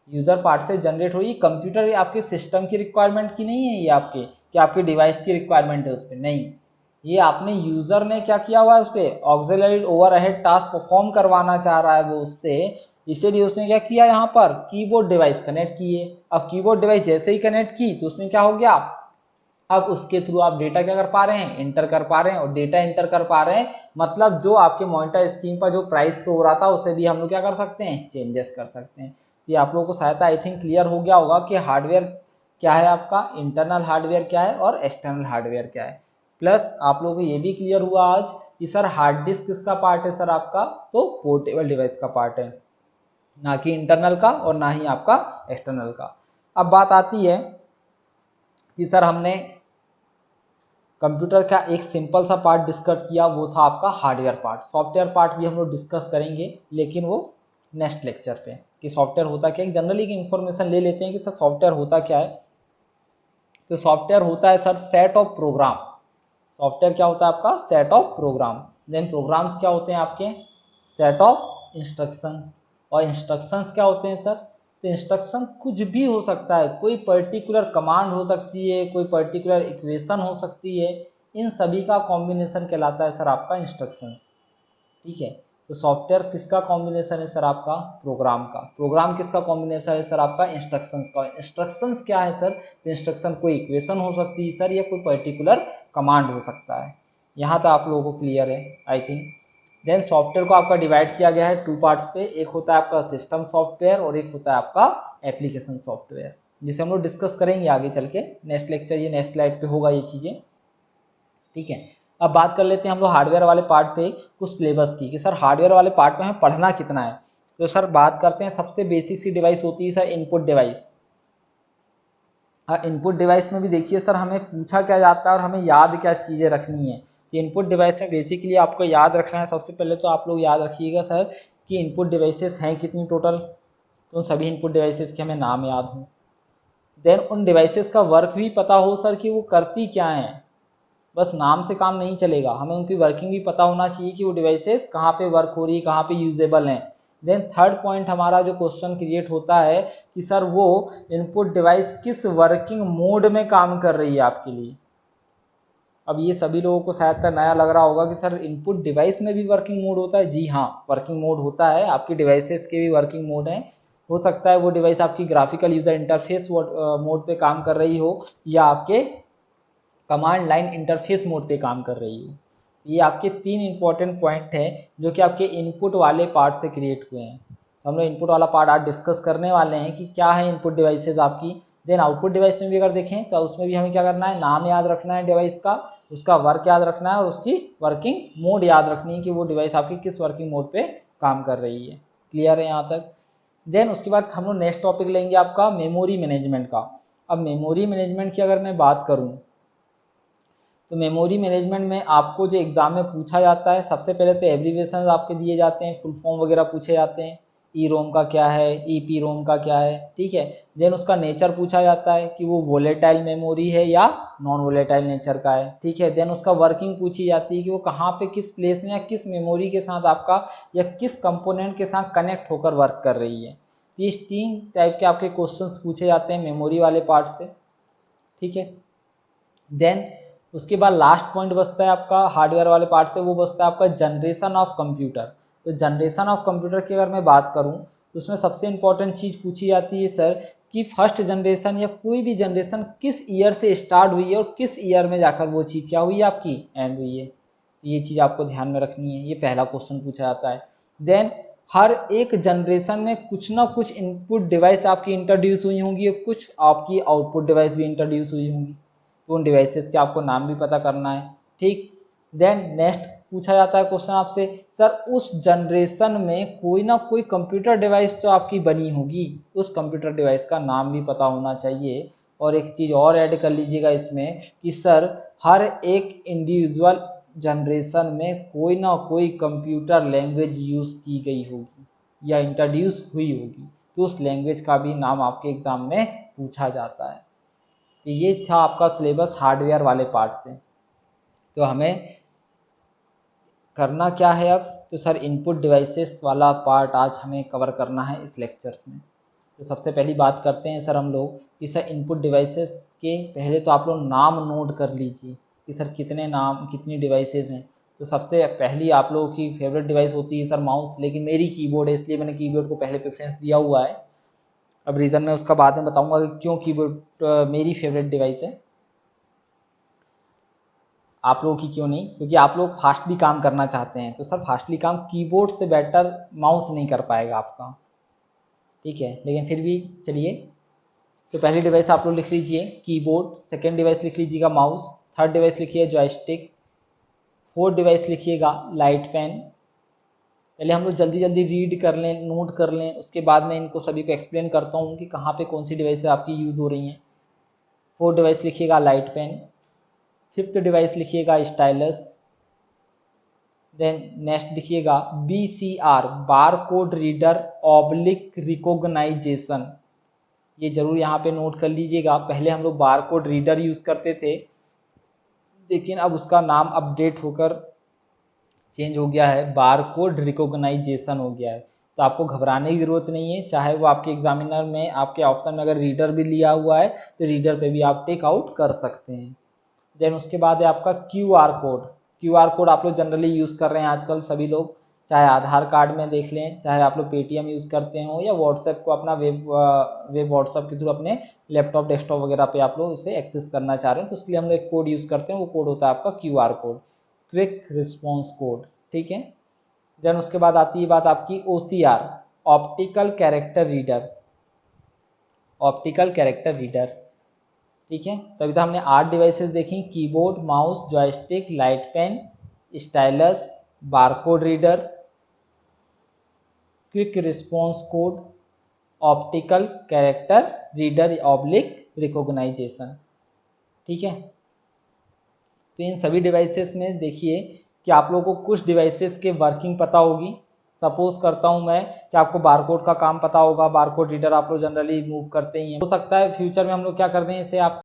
यूजर पार्ट से जनरेट हुई। कंप्यूटर आपके सिस्टम की रिक्वायरमेंट की नहीं है, ये आपके कि आपके डिवाइस की रिक्वायरमेंट है उस पर, नहीं। ये आपने यूजर ने क्या किया हुआ है, उस पर ऑक्सिलरी ओवरहेड टास्क परफॉर्म करवाना चाह रहा है वो उससे, इसीलिए उसने क्या किया, यहाँ पर कीबोर्ड डिवाइस कनेक्ट किए। अब कीबोर्ड डिवाइस जैसे ही कनेक्ट की तो उसने क्या हो गया, अब उसके थ्रू आप डेटा क्या कर पा रहे हैं, इंटर कर पा रहे हैं, और डेटा इंटर कर पा रहे हैं मतलब जो आपके मॉनिटर स्क्रीन पर जो प्राइस शो हो रहा था उसे भी हम लोग क्या कर सकते हैं, चेंजेस कर सकते हैं। ये आप लोगों को सहायता आई थिंक क्लियर हो गया होगा कि हार्डवेयर क्या है आपका, इंटरनल हार्डवेयर क्या है और एक्सटर्नल हार्डवेयर क्या है। प्लस आप लोगों को ये भी क्लियर हुआ आज कि सर हार्ड डिस्क किसका पार्ट है सर आपका, तो पोर्टेबल डिवाइस का पार्ट है, ना कि इंटरनल का और ना ही आपका एक्सटर्नल का। अब बात आती है कि सर हमने कंप्यूटर का एक सिंपल सा पार्ट डिस्कस किया, वो था आपका हार्डवेयर पार्ट। सॉफ्टवेयर पार्ट भी हम लोग डिस्कस करेंगे लेकिन वो नेक्स्ट लेक्चर पे, कि सॉफ्टवेयर होता क्या है। जनरली की इंफॉर्मेशन ले लेते हैं कि सर सॉफ्टवेयर होता क्या है। तो सॉफ्टवेयर होता है sir set of program. Software क्या होता है आपका, set of program. Then programs क्या होते हैं आपके, सेट ऑफ इंस्ट्रक्शन। और इंस्ट्रक्शंस क्या होते हैं सर, तो इंस्ट्रक्शन कुछ भी हो सकता है, कोई पर्टिकुलर कमांड हो सकती है, कोई पर्टिकुलर इक्वेशन हो सकती है, इन सभी का कॉम्बिनेशन कहलाता है सर आपका इंस्ट्रक्शन। ठीक है, तो सॉफ्टवेयर किसका कॉम्बिनेशन है सर आपका, प्रोग्राम का। प्रोग्राम किसका कॉम्बिनेशन है सर आपका, इंस्ट्रक्शंस का। इंस्ट्रक्शंस क्या है सर, तो इंस्ट्रक्शन कोई इक्वेशन हो सकती है सर, या कोई पर्टिकुलर कमांड हो सकता है। यहाँ तक आप लोगों को क्लियर है आई थिंक। देन सॉफ्टवेयर को आपका डिवाइड किया गया है टू पार्ट्स पे, एक होता है आपका सिस्टम सॉफ्टवेयर और एक होता है आपका एप्लीकेशन सॉफ्टवेयर, जिसे हम लोग डिस्कस करेंगे आगे चल के नेक्स्ट लेक्चर, ये नेक्स्ट स्लाइड पे होगा ये चीज़ें। ठीक है, अब बात कर लेते हैं हम लोग हार्डवेयर वाले पार्ट पे कुछ सिलेबस की, कि सर हार्डवेयर वाले पार्ट में हमें पढ़ना कितना है। तो सर बात करते हैं, सबसे बेसिक सी डिवाइस होती है sir input device. Input device में भी देखिए सर हमें पूछा क्या जाता है और हमें याद क्या चीज़ें रखनी है। तो इनपुट डिवाइस में बेसिकली आपको याद रखना है, सबसे पहले तो आप लोग याद रखिएगा सर कि इनपुट डिवाइसेस हैं कितनी टोटल, तो उन सभी इनपुट डिवाइसेस के हमें नाम याद हों। देन उन डिवाइसेस का वर्क भी पता हो सर कि वो करती क्या है, बस नाम से काम नहीं चलेगा, हमें उनकी वर्किंग भी पता होना चाहिए कि वो डिवाइसेस कहाँ पे वर्क हो रही है, कहाँ पे यूजेबल हैं। देन थर्ड पॉइंट हमारा जो क्वेश्चन क्रिएट होता है कि सर वो इनपुट डिवाइस किस वर्किंग मोड में काम कर रही है आपके लिए। अब ये सभी लोगों को शायद तक नया लग रहा होगा कि सर इनपुट डिवाइस में भी वर्किंग मोड होता है। जी हाँ, वर्किंग मोड होता है, आपकी डिवाइसेस के भी वर्किंग मोड हैं। हो सकता है वो डिवाइस आपकी ग्राफिकल यूजर इंटरफेस मोड पे काम कर रही हो, या आपके कमांड लाइन इंटरफेस मोड पे काम कर रही है। ये आपके तीन इंपॉर्टेंट पॉइंट हैं जो कि आपके इनपुट वाले पार्ट से क्रिएट हुए हैं। तो हम लोग इनपुट वाला पार्ट आज डिस्कस करने वाले हैं कि क्या है इनपुट डिवाइसेज आपकी। देन आउटपुट डिवाइस में भी अगर देखें तो उसमें भी हमें क्या करना है, नाम याद रखना है डिवाइस का, उसका वर्क याद रखना है और उसकी वर्किंग मोड याद रखनी है कि वो डिवाइस आपकी किस वर्किंग मोड पे काम कर रही है। क्लियर है यहाँ तक। देन उसके बाद हम लोग नेक्स्ट टॉपिक लेंगे आपका मेमोरी मैनेजमेंट का। अब मेमोरी मैनेजमेंट की अगर मैं बात करूँ तो मेमोरी मैनेजमेंट में आपको जो एग्जाम में पूछा जाता है, सबसे पहले तो एब्रीविएशन आपके दिए जाते हैं, फुल फॉर्म वगैरह पूछे जाते हैं। ई रोम का क्या है, ई पी रोम का क्या है, ठीक है। देन उसका नेचर पूछा जाता है कि वो वोलेटाइल मेमोरी है या नॉन वोलेटाइल नेचर का है, ठीक है। देन उसका वर्किंग पूछी जाती है कि वो कहाँ पे किस प्लेस में या किस मेमोरी के साथ आपका या किस कंपोनेंट के साथ कनेक्ट होकर वर्क कर रही है। तो इस तीन टाइप के आपके क्वेश्चंस पूछे जाते हैं मेमोरी वाले पार्ट से, ठीक है। देन उसके बाद लास्ट पॉइंट बचता है आपका हार्डवेयर वाले पार्ट से, वो बचता है आपका जनरेशन ऑफ कंप्यूटर। तो जनरेशन ऑफ कंप्यूटर की अगर मैं बात करूं तो उसमें सबसे इंपॉर्टेंट चीज़ पूछी जाती है सर कि फर्स्ट जनरेशन या कोई भी जनरेशन किस ईयर से स्टार्ट हुई है और किस ईयर में जाकर वो चीज़ क्या हुई है आपकी एंड हुई है। तो ये चीज़ आपको ध्यान में रखनी है, ये पहला क्वेश्चन पूछा जाता है। देन हर एक जनरेशन में कुछ ना कुछ इनपुट डिवाइस आपकी इंट्रोड्यूस हुई होंगी और कुछ आपकी आउटपुट डिवाइस भी इंट्रोड्यूस हुई होंगी, तो उन डिवाइसेस के आपको नाम भी पता करना है, ठीक। देन नेक्स्ट पूछा जाता है क्वेश्चन आपसे, सर उस जनरेशन में कोई ना कोई कंप्यूटर डिवाइस तो आपकी बनी होगी, उस कंप्यूटर डिवाइस का नाम भी पता होना चाहिए। और एक चीज़ और ऐड कर लीजिएगा इसमें कि सर हर एक इंडिविजुअल जनरेशन में कोई ना कोई कंप्यूटर लैंग्वेज यूज़ की गई होगी या इंट्रोड्यूस हुई होगी, तो उस लैंग्वेज का भी नाम आपके एग्जाम में पूछा जाता है। तो ये था आपका सिलेबस हार्डवेयर वाले पार्ट से। तो हमें करना क्या है अब, तो सर इनपुट डिवाइसेस वाला पार्ट आज हमें कवर करना है इस लेक्चर्स में। तो सबसे पहली बात करते हैं सर हम लोग कि सर इनपुट डिवाइसेस के पहले तो आप लोग नाम नोट कर लीजिए कि सर कितने नाम कितनी डिवाइसेस हैं। तो सबसे पहली आप लोगों की फेवरेट डिवाइस होती है सर माउस, लेकिन मेरी कीबोर्ड है इसलिए मैंने कीबोर्ड को पहले प्रेफरेंस दिया हुआ है। अब रीज़न मैं उसका बाद में बताऊंगा कि क्यों कीबोर्ड मेरी फेवरेट डिवाइस है। आप लोगों की क्यों नहीं, क्योंकि आप लोग फास्टली काम करना चाहते हैं। तो सर फास्टली काम कीबोर्ड से बेटर माउस नहीं कर पाएगा आपका, ठीक है, लेकिन फिर भी चलिए। तो पहली डिवाइस आप लोग लिख लीजिए कीबोर्ड, सेकेंड डिवाइस लिख लीजिएगा माउस, थर्ड डिवाइस लिखिए जॉयस्टिक, फोर्थ डिवाइस लिखिएगा लाइट पेन। पहले हम लोग जल्दी जल्दी रीड कर लें, नोट कर लें, उसके बाद मैं इनको सभी को एक्सप्लेन करता हूँ कि कहाँ पे कौन सी डिवाइस आपकी यूज़ हो रही हैं। फोर्थ डिवाइस लिखिएगा लाइट पेन, फिफ्थ डिवाइस लिखिएगा स्टाइलस, देन नेक्स्ट लिखिएगा BCR bar code reader oblique recognition. ये जरूर यहाँ पे नोट कर लीजिएगा। पहले हम लोग बार कोड रीडर यूज़ करते थे, लेकिन अब उसका नाम अपडेट होकर चेंज हो गया है, बार कोड रिकॉग्नाइजेशन हो गया है। तो आपको घबराने की ज़रूरत नहीं है, चाहे वो आपके एग्जामिनर में आपके ऑप्शन में अगर रीडर भी लिया हुआ है तो रीडर पे भी आप टेक आउट कर सकते हैं। देन उसके बाद है आपका QR कोड। QR कोड आप लोग जनरली यूज़ कर रहे हैं आजकल सभी लोग, चाहे आधार कार्ड में देख लें, चाहे आप लोग पेटीएम यूज़ करते हो या व्हाट्सएप को अपना वेब व्हाट्सएप के थ्रू अपने लैपटॉप डेस्कटॉप वगैरह पे आप लोग उसे एक्सेस करना चाह रहे हैं, तो इसलिए हम लोग एक कोड यूज़ करते हैं, वो कोड होता है आपका QR code, quick response code, ठीक है। देन उसके बाद आती है बात आपकी OCR optical character reader, optical character reader, ठीक है। तो अभी तक हमने 8 डिवाइसेस देखी, keyboard, mouse, joystick, light pen, stylus, barcode reader, quick response code, optical character reader oblique recognition, ठीक है। तो इन सभी डिवाइसेस में देखिए कि आप लोगों को कुछ डिवाइसेस के वर्किंग पता होगी। सपोज करता हूं मैं कि आपको बारकोड का काम पता होगा, बारकोड रीडर आप लोग जनरली मूव करते ही हैं। हो सकता है फ्यूचर में हम लोग क्या कर दें इसे आप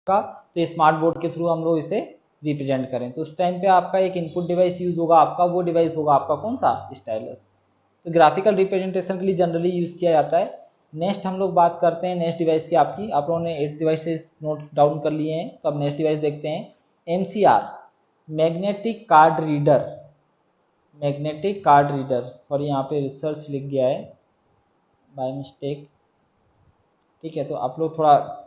का, तो स्मार्ट बोर्ड के थ्रू हम लोग इसे रिप्रेजेंट करें। तो उस टाइम पे आपका एक इनपुट डिवाइस यूज होगा, आपका वो डिवाइस होगा आपका कौन सा, स्टाइलस। तो ग्राफिकल रिप्रेजेंटेशन के लिए जनरली यूज किया जाता है। नेक्स्ट हम लोग बात करते हैं नेक्स्ट डिवाइस की आपकी, आप लोगों ने 8 डिवाइसेस नोट डाउन कर लिए हैं, तो अब नेक्स्ट डिवाइस देखते हैं। MCR magnetic card reader, magnetic card reader, sorry यहाँ पे रिसर्च लिख गया है बाय मिस्टेक, ठीक है, तो आप लोग थोड़ा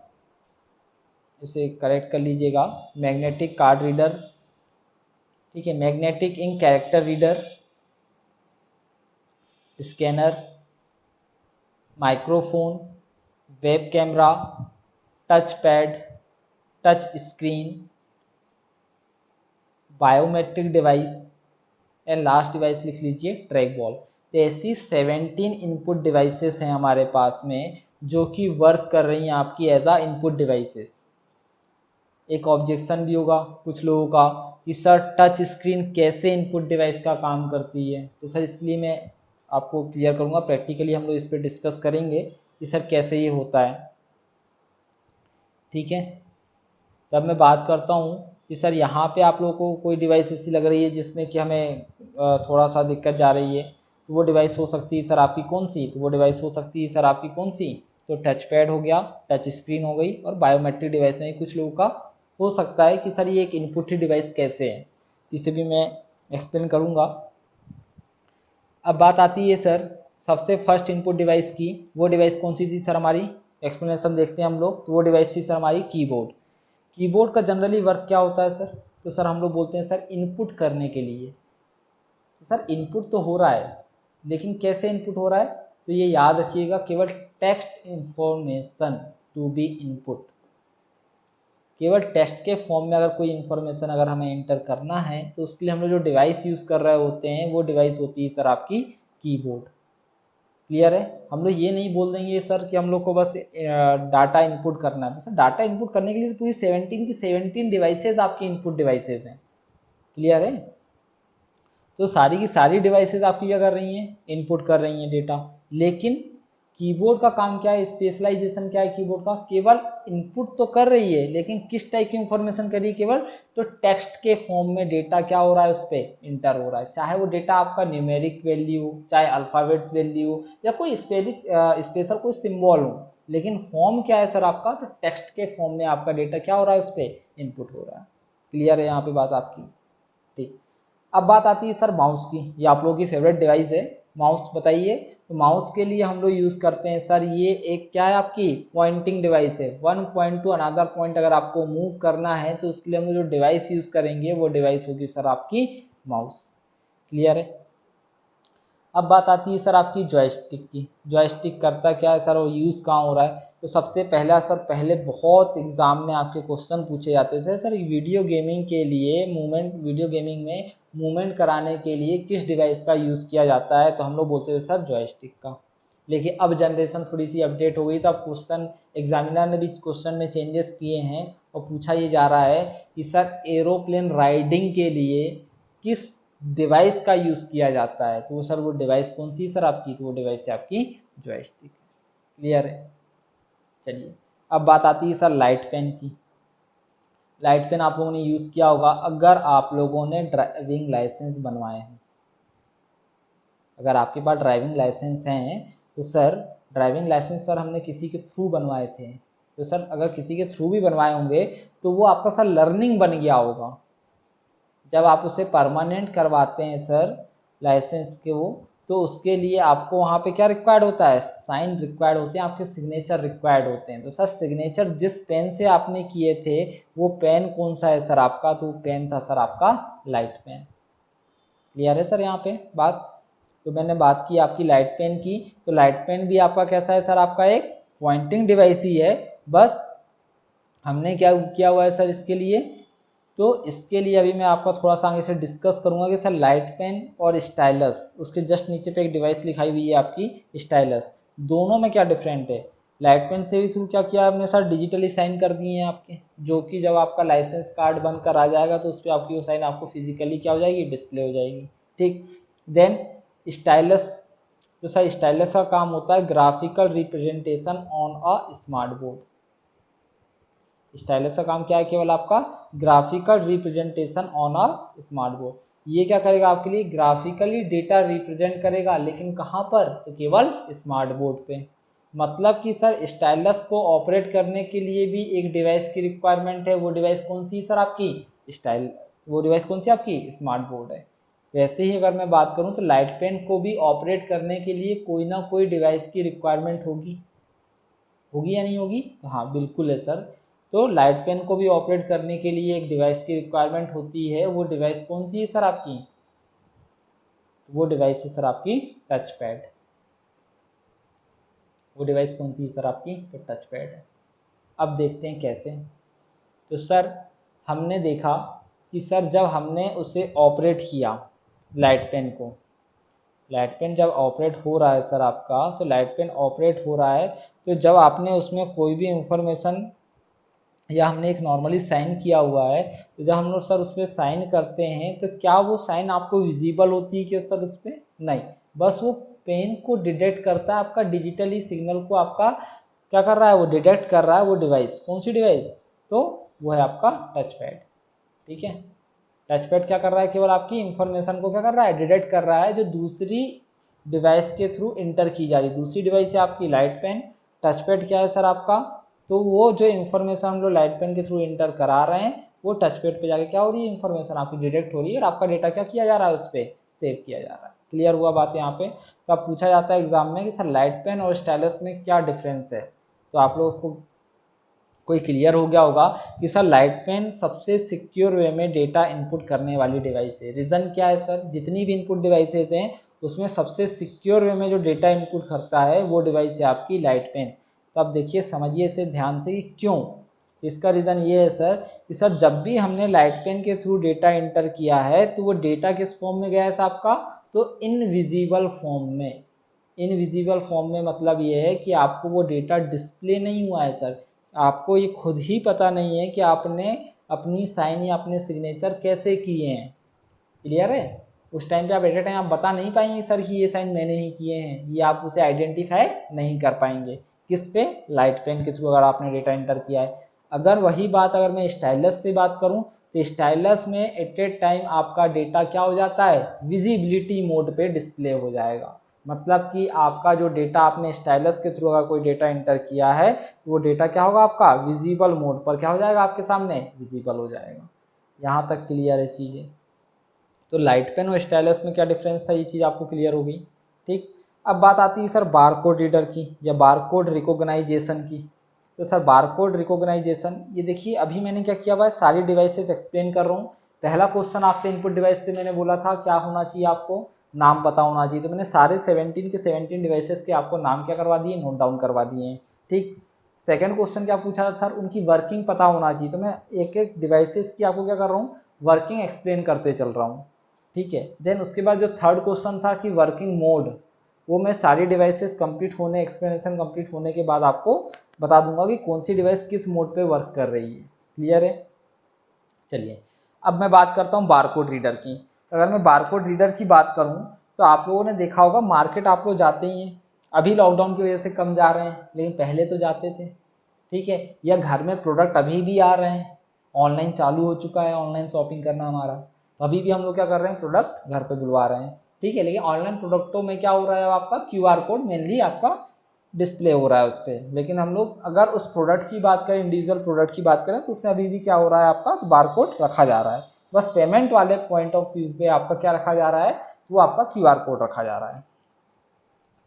इसे करेक्ट कर लीजिएगा। मैग्नेटिक कार्ड रीडर, ठीक है, magnetic ink character reader, scanner, microphone, web camera, touch pad, touch screen, biometric device and last device लिख लीजिए ट्रैक बॉल। तो ऐसी 17 इनपुट डिवाइसेस हैं हमारे पास में जो कि वर्क कर रही हैं आपकी एज आ इनपुट डिवाइसेस। एक ऑब्जेक्शन भी होगा कुछ लोगों का कि सर टच स्क्रीन कैसे इनपुट डिवाइस का काम करती है, तो सर इसलिए मैं आपको क्लियर करूंगा, प्रैक्टिकली हम लोग इस पर डिस्कस करेंगे कि सर कैसे ये होता है, ठीक है। तब मैं बात करता हूँ कि सर यहाँ पे आप लोगों को कोई डिवाइस ऐसी लग रही है जिसमें कि हमें थोड़ा सा दिक्कत जा रही है, तो वो डिवाइस हो सकती है सर आपकी कौन सी, तो वो डिवाइस हो सकती है सर आपकी कौन सी, तो टच पैड हो गया, टच स्क्रीन हो गई, और बायोमेट्रिक डिवाइस में कुछ लोगों का हो सकता है कि सर ये एक इनपुट ही डिवाइस कैसे है, इसे भी मैं एक्सप्लेन करूँगा। अब बात आती है सर सबसे फर्स्ट इनपुट डिवाइस की, वो डिवाइस कौन सी थी सर हमारी, एक्सप्लेनेशन देखते हैं हम लोग। तो वो डिवाइस थी सर हमारी कीबोर्ड। कीबोर्ड का जनरली वर्क क्या होता है सर, तो सर हम लोग बोलते हैं सर इनपुट करने के लिए। तो सर इनपुट तो हो रहा है, लेकिन कैसे इनपुट हो रहा है, तो ये याद रखिएगा, केवल text information to be input, केवल टेक्स्ट के फॉर्म में अगर कोई इन्फॉर्मेशन अगर हमें एंटर करना है तो उसके लिए हम लोग जो डिवाइस यूज़ कर रहे होते हैं वो डिवाइस होती है सर आपकी कीबोर्ड। क्लियर है, हम लोग ये नहीं बोल देंगे सर कि हम लोग को बस डाटा इनपुट करना है, तो सर डाटा इनपुट करने के लिए पूरी 17 की 17 डिवाइसेज आपकी इनपुट डिवाइसेज हैं। क्लियर है, तो सारी की सारी डिवाइसेज आपकी क्या कर रही हैं, इनपुट कर रही हैं डेटा, लेकिन कीबोर्ड का काम क्या है, स्पेशलाइजेशन क्या है कीबोर्ड का, केवल इनपुट तो कर रही है लेकिन किस टाइप की इंफॉर्मेशन कर रही है, केवल तो टेक्स्ट के फॉर्म में डेटा क्या हो रहा है उस पर इंटर हो रहा है, चाहे वो डेटा आपका न्यूमेरिक वैल्यू हो, चाहे अल्फाबेट्स वैल्यू हो, या कोई स्पेशल कोई सिंबल हो, लेकिन फॉर्म क्या है सर आपका, तो टेक्स्ट के फॉर्म में आपका डेटा क्या हो रहा है उस पर इनपुट हो रहा है। क्लियर है यहाँ पे बात आपकी? ठीक। अब बात आती है सर माउस की, ये आप लोगों की फेवरेट डिवाइस है माउस, बताइए। तो माउस के लिए हम लोग यूज़ करते हैं सर, ये एक क्या है आपकी पॉइंटिंग डिवाइस है, one point two another point अगर आपको मूव करना है तो उसके लिए हम जो डिवाइस यूज़ करेंगे वो डिवाइस होगी सर आपकी माउस। क्लियर है? अब बात आती है सर आपकी जॉयस्टिक की। जॉयस्टिक करता क्या है सर, वो यूज़ कहाँ हो रहा है, तो सबसे पहला सर, पहले बहुत एग्जाम में आपके क्वेश्चन पूछे जाते थे सर, वीडियो गेमिंग के लिए मूवमेंट, वीडियो गेमिंग में मूवमेंट कराने के लिए किस डिवाइस का यूज़ किया जाता है, तो हम लोग बोलते थे सर जॉयस्टिक का। लेकिन अब जनरेशन थोड़ी सी अपडेट हो गई, तो अब क्वेश्चन एग्जामिनर ने भी क्वेश्चन में चेंजेस किए हैं और पूछा ये जा रहा है कि सर एरोप्लेन राइडिंग के लिए किस डिवाइस का यूज़ किया जाता है, तो वो सर वो डिवाइस कौन सी सर आपकी, तो वो डिवाइस है आपकी जॉयस्टिक। क्लियर है? चलिए अब बात आती है सर लाइट पेन की। लाइट पेन आप लोगों ने यूज़ किया होगा अगर आप लोगों ने ड्राइविंग लाइसेंस बनवाए हैं। अगर आपके पास ड्राइविंग लाइसेंस हैं तो सर ड्राइविंग लाइसेंस सर हमने किसी के थ्रू बनवाए थे, तो सर अगर किसी के थ्रू भी बनवाए होंगे तो वो आपका सर लर्निंग बन गया होगा। जब आप उसे परमानेंट करवाते हैं सर लाइसेंस के वो, तो उसके लिए आपको वहाँ पे क्या रिक्वायर्ड होता है, साइन रिक्वायर्ड होते हैं, आपके सिग्नेचर रिक्वायर्ड होते हैं। तो सर सिग्नेचर जिस पेन से आपने किए थे वो पेन कौन सा है सर आपका, तो पेन था सर आपका लाइट पेन। क्लियर है सर यहाँ पे बात? तो मैंने बात की आपकी लाइट पेन की, तो लाइट पेन भी आपका कैसा है सर, आपका एक पॉइंटिंग डिवाइस ही है, बस हमने क्या किया हुआ है सर इसके लिए, तो इसके लिए अभी मैं आपका थोड़ा सा आगे से डिस्कस करूंगा कि सर लाइट पेन और स्टाइलस, उसके जस्ट नीचे पे एक डिवाइस लिखाई हुई है आपकी स्टाइलस, दोनों में क्या डिफरेंट है। लाइट पेन से भी शुरू क्या किया आपने सर, डिजिटली साइन कर दिए हैं आपके, जो कि जब आपका लाइसेंस कार्ड बनकर आ जाएगा तो उस पर आपकी वो साइन आपको फिजिकली क्या हो जाएगी, डिस्प्ले हो जाएगी। ठीक। देन स्टाइलस, तो सर स्टाइलस का काम होता है graphical representation on a smart board. Stylus का काम क्या है, केवल आपका graphical representation on a smart board. ये क्या करेगा आपके लिए, ग्राफिकली डेटा रिप्रेजेंट करेगा, लेकिन कहाँ पर, तो केवल स्मार्ट बोर्ड पे। मतलब कि सर स्टाइलस को ऑपरेट करने के लिए भी एक डिवाइस की रिक्वायरमेंट है, वो डिवाइस कौन सी सर आपकी स्टाइल, वो डिवाइस कौन सी आपकी स्मार्ट बोर्ड है। वैसे ही अगर मैं बात करूं तो लाइट पेन को भी ऑपरेट करने के लिए कोई ना कोई डिवाइस की रिक्वायरमेंट होगी, होगी या नहीं होगी, तो हाँ बिल्कुल है सर। तो लाइट पेन को भी ऑपरेट करने के लिए एक डिवाइस की रिक्वायरमेंट होती है, वो डिवाइस कौन सी है सर आपकी, तो वो डिवाइस है सर आपकी टच पैड। वो डिवाइस कौन सी है सर आपकी, तो टच पैड है। अब देखते हैं कैसे। तो सर हमने देखा कि सर जब हमने उसे ऑपरेट किया लाइट पेन को, लाइट पेन जब ऑपरेट हो रहा है सर आपका, तो लाइट पेन ऑपरेट हो रहा है, तो जब आपने उसमें कोई भी इंफॉर्मेशन या हमने एक नॉर्मली साइन किया हुआ है, तो जब हम लोग सर उस पर साइन करते हैं तो क्या वो साइन आपको विजिबल होती है क्या सर उस पर, नहीं, बस वो पेन को डिटेक्ट करता है, आपका डिजिटली सिग्नल को आपका क्या कर रहा है, वो डिटेक्ट कर रहा है वो डिवाइस, कौन सी डिवाइस, तो वो है आपका टच पैड। ठीक है, टच पैड क्या कर रहा है, केवल आपकी इंफॉर्मेशन को क्या कर रहा है, डिटेक्ट कर रहा है, जो दूसरी डिवाइस के थ्रू इंटर की जा रही है। दूसरी डिवाइस है आपकी लाइट पेन, टच पैड क्या है सर आपका, तो वो जो इन्फॉर्मेशन हम लोग लाइट पेन के थ्रू इंटर करा रहे हैं वो टच पैड पे जाके क्या हो रही है, इन्फॉर्मेशन आपकी डिटेक्ट हो रही है और आपका डेटा क्या किया जा रहा है, उस पर सेव किया जा रहा है। क्लियर हुआ बात यहाँ पे? तो अब पूछा जाता है एग्जाम में कि सर लाइट पेन और स्टाइलस में क्या डिफरेंस है, तो आप लोग को कोई क्लियर हो गया होगा कि सर लाइट पेन सबसे सिक्योर वे में डेटा इनपुट करने वाली डिवाइस है। रीज़न क्या है सर, जितनी भी इनपुट डिवाइसेज हैं उसमें सबसे सिक्योर वे में जो डेटा इनपुट करता है वो डिवाइस है आपकी लाइट पेन। तो अब देखिए समझिए इसे ध्यान से कि क्यों। तो इसका रीज़न ये है सर कि सर जब भी हमने लाइट पेन के थ्रू डेटा इंटर किया है तो वो डेटा किस फॉर्म में गया है आपका, तो इनविजिबल फॉर्म में। इनविजिबल फॉर्म में मतलब ये है कि आपको वो डेटा डिस्प्ले नहीं हुआ है सर, आपको ये खुद ही पता नहीं है कि आपने अपनी साइन या अपने सिग्नेचर कैसे किए हैं। क्लियर है? उस टाइम पे आप एट ए टाइम आप बता नहीं पाएंगे सर कि ये साइन मैंने ही किए हैं, ये आप उसे आइडेंटिफाई नहीं कर पाएंगे। किस पे? लाइट पेन के थ्रू अगर आपने डेटा एंटर किया है। अगर वही बात अगर मैं स्टाइलस से बात करूं तो स्टाइलस में एट ए टाइम आपका डेटा क्या हो जाता है? विजिबिलिटी मोड पे डिस्प्ले हो जाएगा। मतलब कि आपका जो डेटा आपने स्टाइलस के थ्रू अगर कोई डेटा एंटर किया है तो वो डेटा क्या होगा आपका? विजिबल मोड पर क्या हो जाएगा? आपके सामने विजिबल हो जाएगा। यहाँ तक क्लियर है चीज़ें? तो लाइट पेन और स्टाइलस में क्या डिफरेंस था, ये चीज़ आपको क्लियर हो गई। ठीक, अब बात आती है सर बारकोड रीडर की या बारकोड रिकॉग्नाइजेशन की। तो सर बारकोड रिकॉग्नाइजेशन, ये देखिए अभी मैंने क्या किया हुआ है, सारी डिवाइसेस एक्सप्लेन कर रहा हूँ। पहला क्वेश्चन आपसे इनपुट डिवाइस से मैंने बोला था क्या होना चाहिए, आपको नाम पता होना चाहिए। तो मैंने सारे 17 के 17 डिवाइसेस के आपको नाम क्या करवा दिए? नोट डाउन करवा दिए हैं। ठीक, सेकंड क्वेश्चन क्या पूछा था सर? उनकी वर्किंग पता होना चाहिए। तो मैं एक एक डिवाइसेस की आपको क्या कर रहा हूँ? वर्किंग एक्सप्लेन करते चल रहा हूँ। ठीक है, देन उसके बाद जो थर्ड क्वेश्चन था कि वर्किंग मोड, वो मैं सारी डिवाइसेस कंप्लीट होने, एक्सप्लेनेशन कंप्लीट होने के बाद आपको बता दूंगा कि कौन सी डिवाइस किस मोड पे वर्क कर रही है। क्लियर है? चलिए अब मैं बात करता हूँ बारकोड रीडर की। अगर मैं बारकोड रीडर की बात करूँ तो आप लोगों ने देखा होगा मार्केट आप लोग जाते ही हैं। अभी लॉकडाउन की वजह से कम जा रहे हैं, लेकिन पहले तो जाते थे। ठीक है, या घर में प्रोडक्ट अभी भी आ रहे हैं, ऑनलाइन चालू हो चुका है ऑनलाइन शॉपिंग करना हमारा, तो अभी भी हम लोग क्या कर रहे हैं? प्रोडक्ट घर पे बुलवा रहे हैं। ठीक है, लेकिन ऑनलाइन प्रोडक्टों में क्या हो रहा है? आपका क्यूआर कोड मेनली आपका डिस्प्ले हो रहा है उस पर। लेकिन हम लोग अगर उस प्रोडक्ट की बात करें, इंडिविजुअल प्रोडक्ट की बात करें, तो उसमें अभी भी क्या हो रहा है आपका? तो बारकोड रखा जा रहा है। बस पेमेंट वाले पॉइंट ऑफ व्यू पे आपका क्या रखा जा रहा है? तो वो आपका क्यूआर कोड रखा जा रहा है।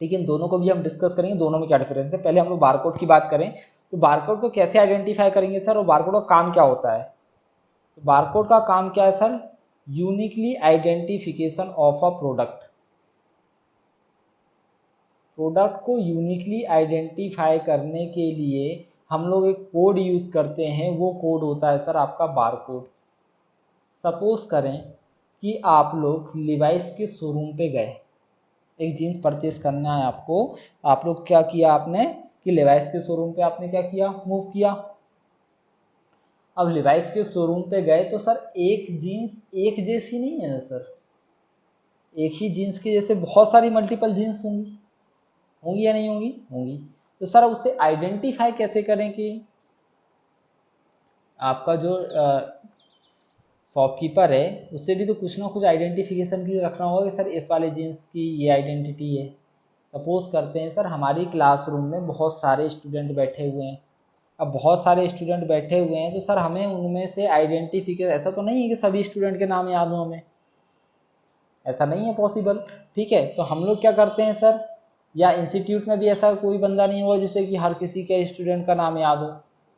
ठीक है, इन दोनों को भी हम डिस्कस करेंगे, दोनों में क्या डिफरेंस है। पहले हम लोग बारकोड की बात करें तो बारकोड को कैसे आइडेंटिफाई करेंगे सर, और बारकोड का काम क्या होता है? तो बारकोड का काम क्या है sir? Uniquely identification of a product. Product को यूनिकली आइडेंटिफाई करने के लिए हम लोग एक कोड यूज करते हैं, वो कोड होता है सर आपका बारकोड। सपोज करें कि आप लोग लिवाइस के शोरूम पे गए, एक जीन्स परचेज करना है आपको। आप लोग क्या किया आपने कि लिवाइस के शोरूम पे आपने क्या किया? मूव किया। अब लिवाइस के शोरूम पे गए तो सर एक जीन्स एक जैसी नहीं है सर, एक ही जीन्स के जैसे बहुत सारी मल्टीपल जीन्स होंगी, होंगी या नहीं होंगी? होंगी। तो सर उसे आइडेंटिफाई कैसे करें कि आपका जो शॉपकीपर है उससे भी तो कुछ ना कुछ आइडेंटिफिकेशन भी रखना होगा कि सर इस वाले जीन्स की ये आइडेंटिटी है। सपोज करते हैं सर हमारी क्लासरूम में बहुत सारे स्टूडेंट बैठे हुए हैं। अब बहुत सारे स्टूडेंट बैठे हुए हैं तो सर हमें उनमें से आइडेंटिफिकेशन, ऐसा तो नहीं है कि सभी स्टूडेंट के नाम याद हो हमें, ऐसा नहीं है पॉसिबल। ठीक है, तो हम लोग क्या करते हैं सर, या इंस्टीट्यूट में भी ऐसा कोई बंदा नहीं होगा जिससे कि हर किसी के स्टूडेंट का नाम याद हो।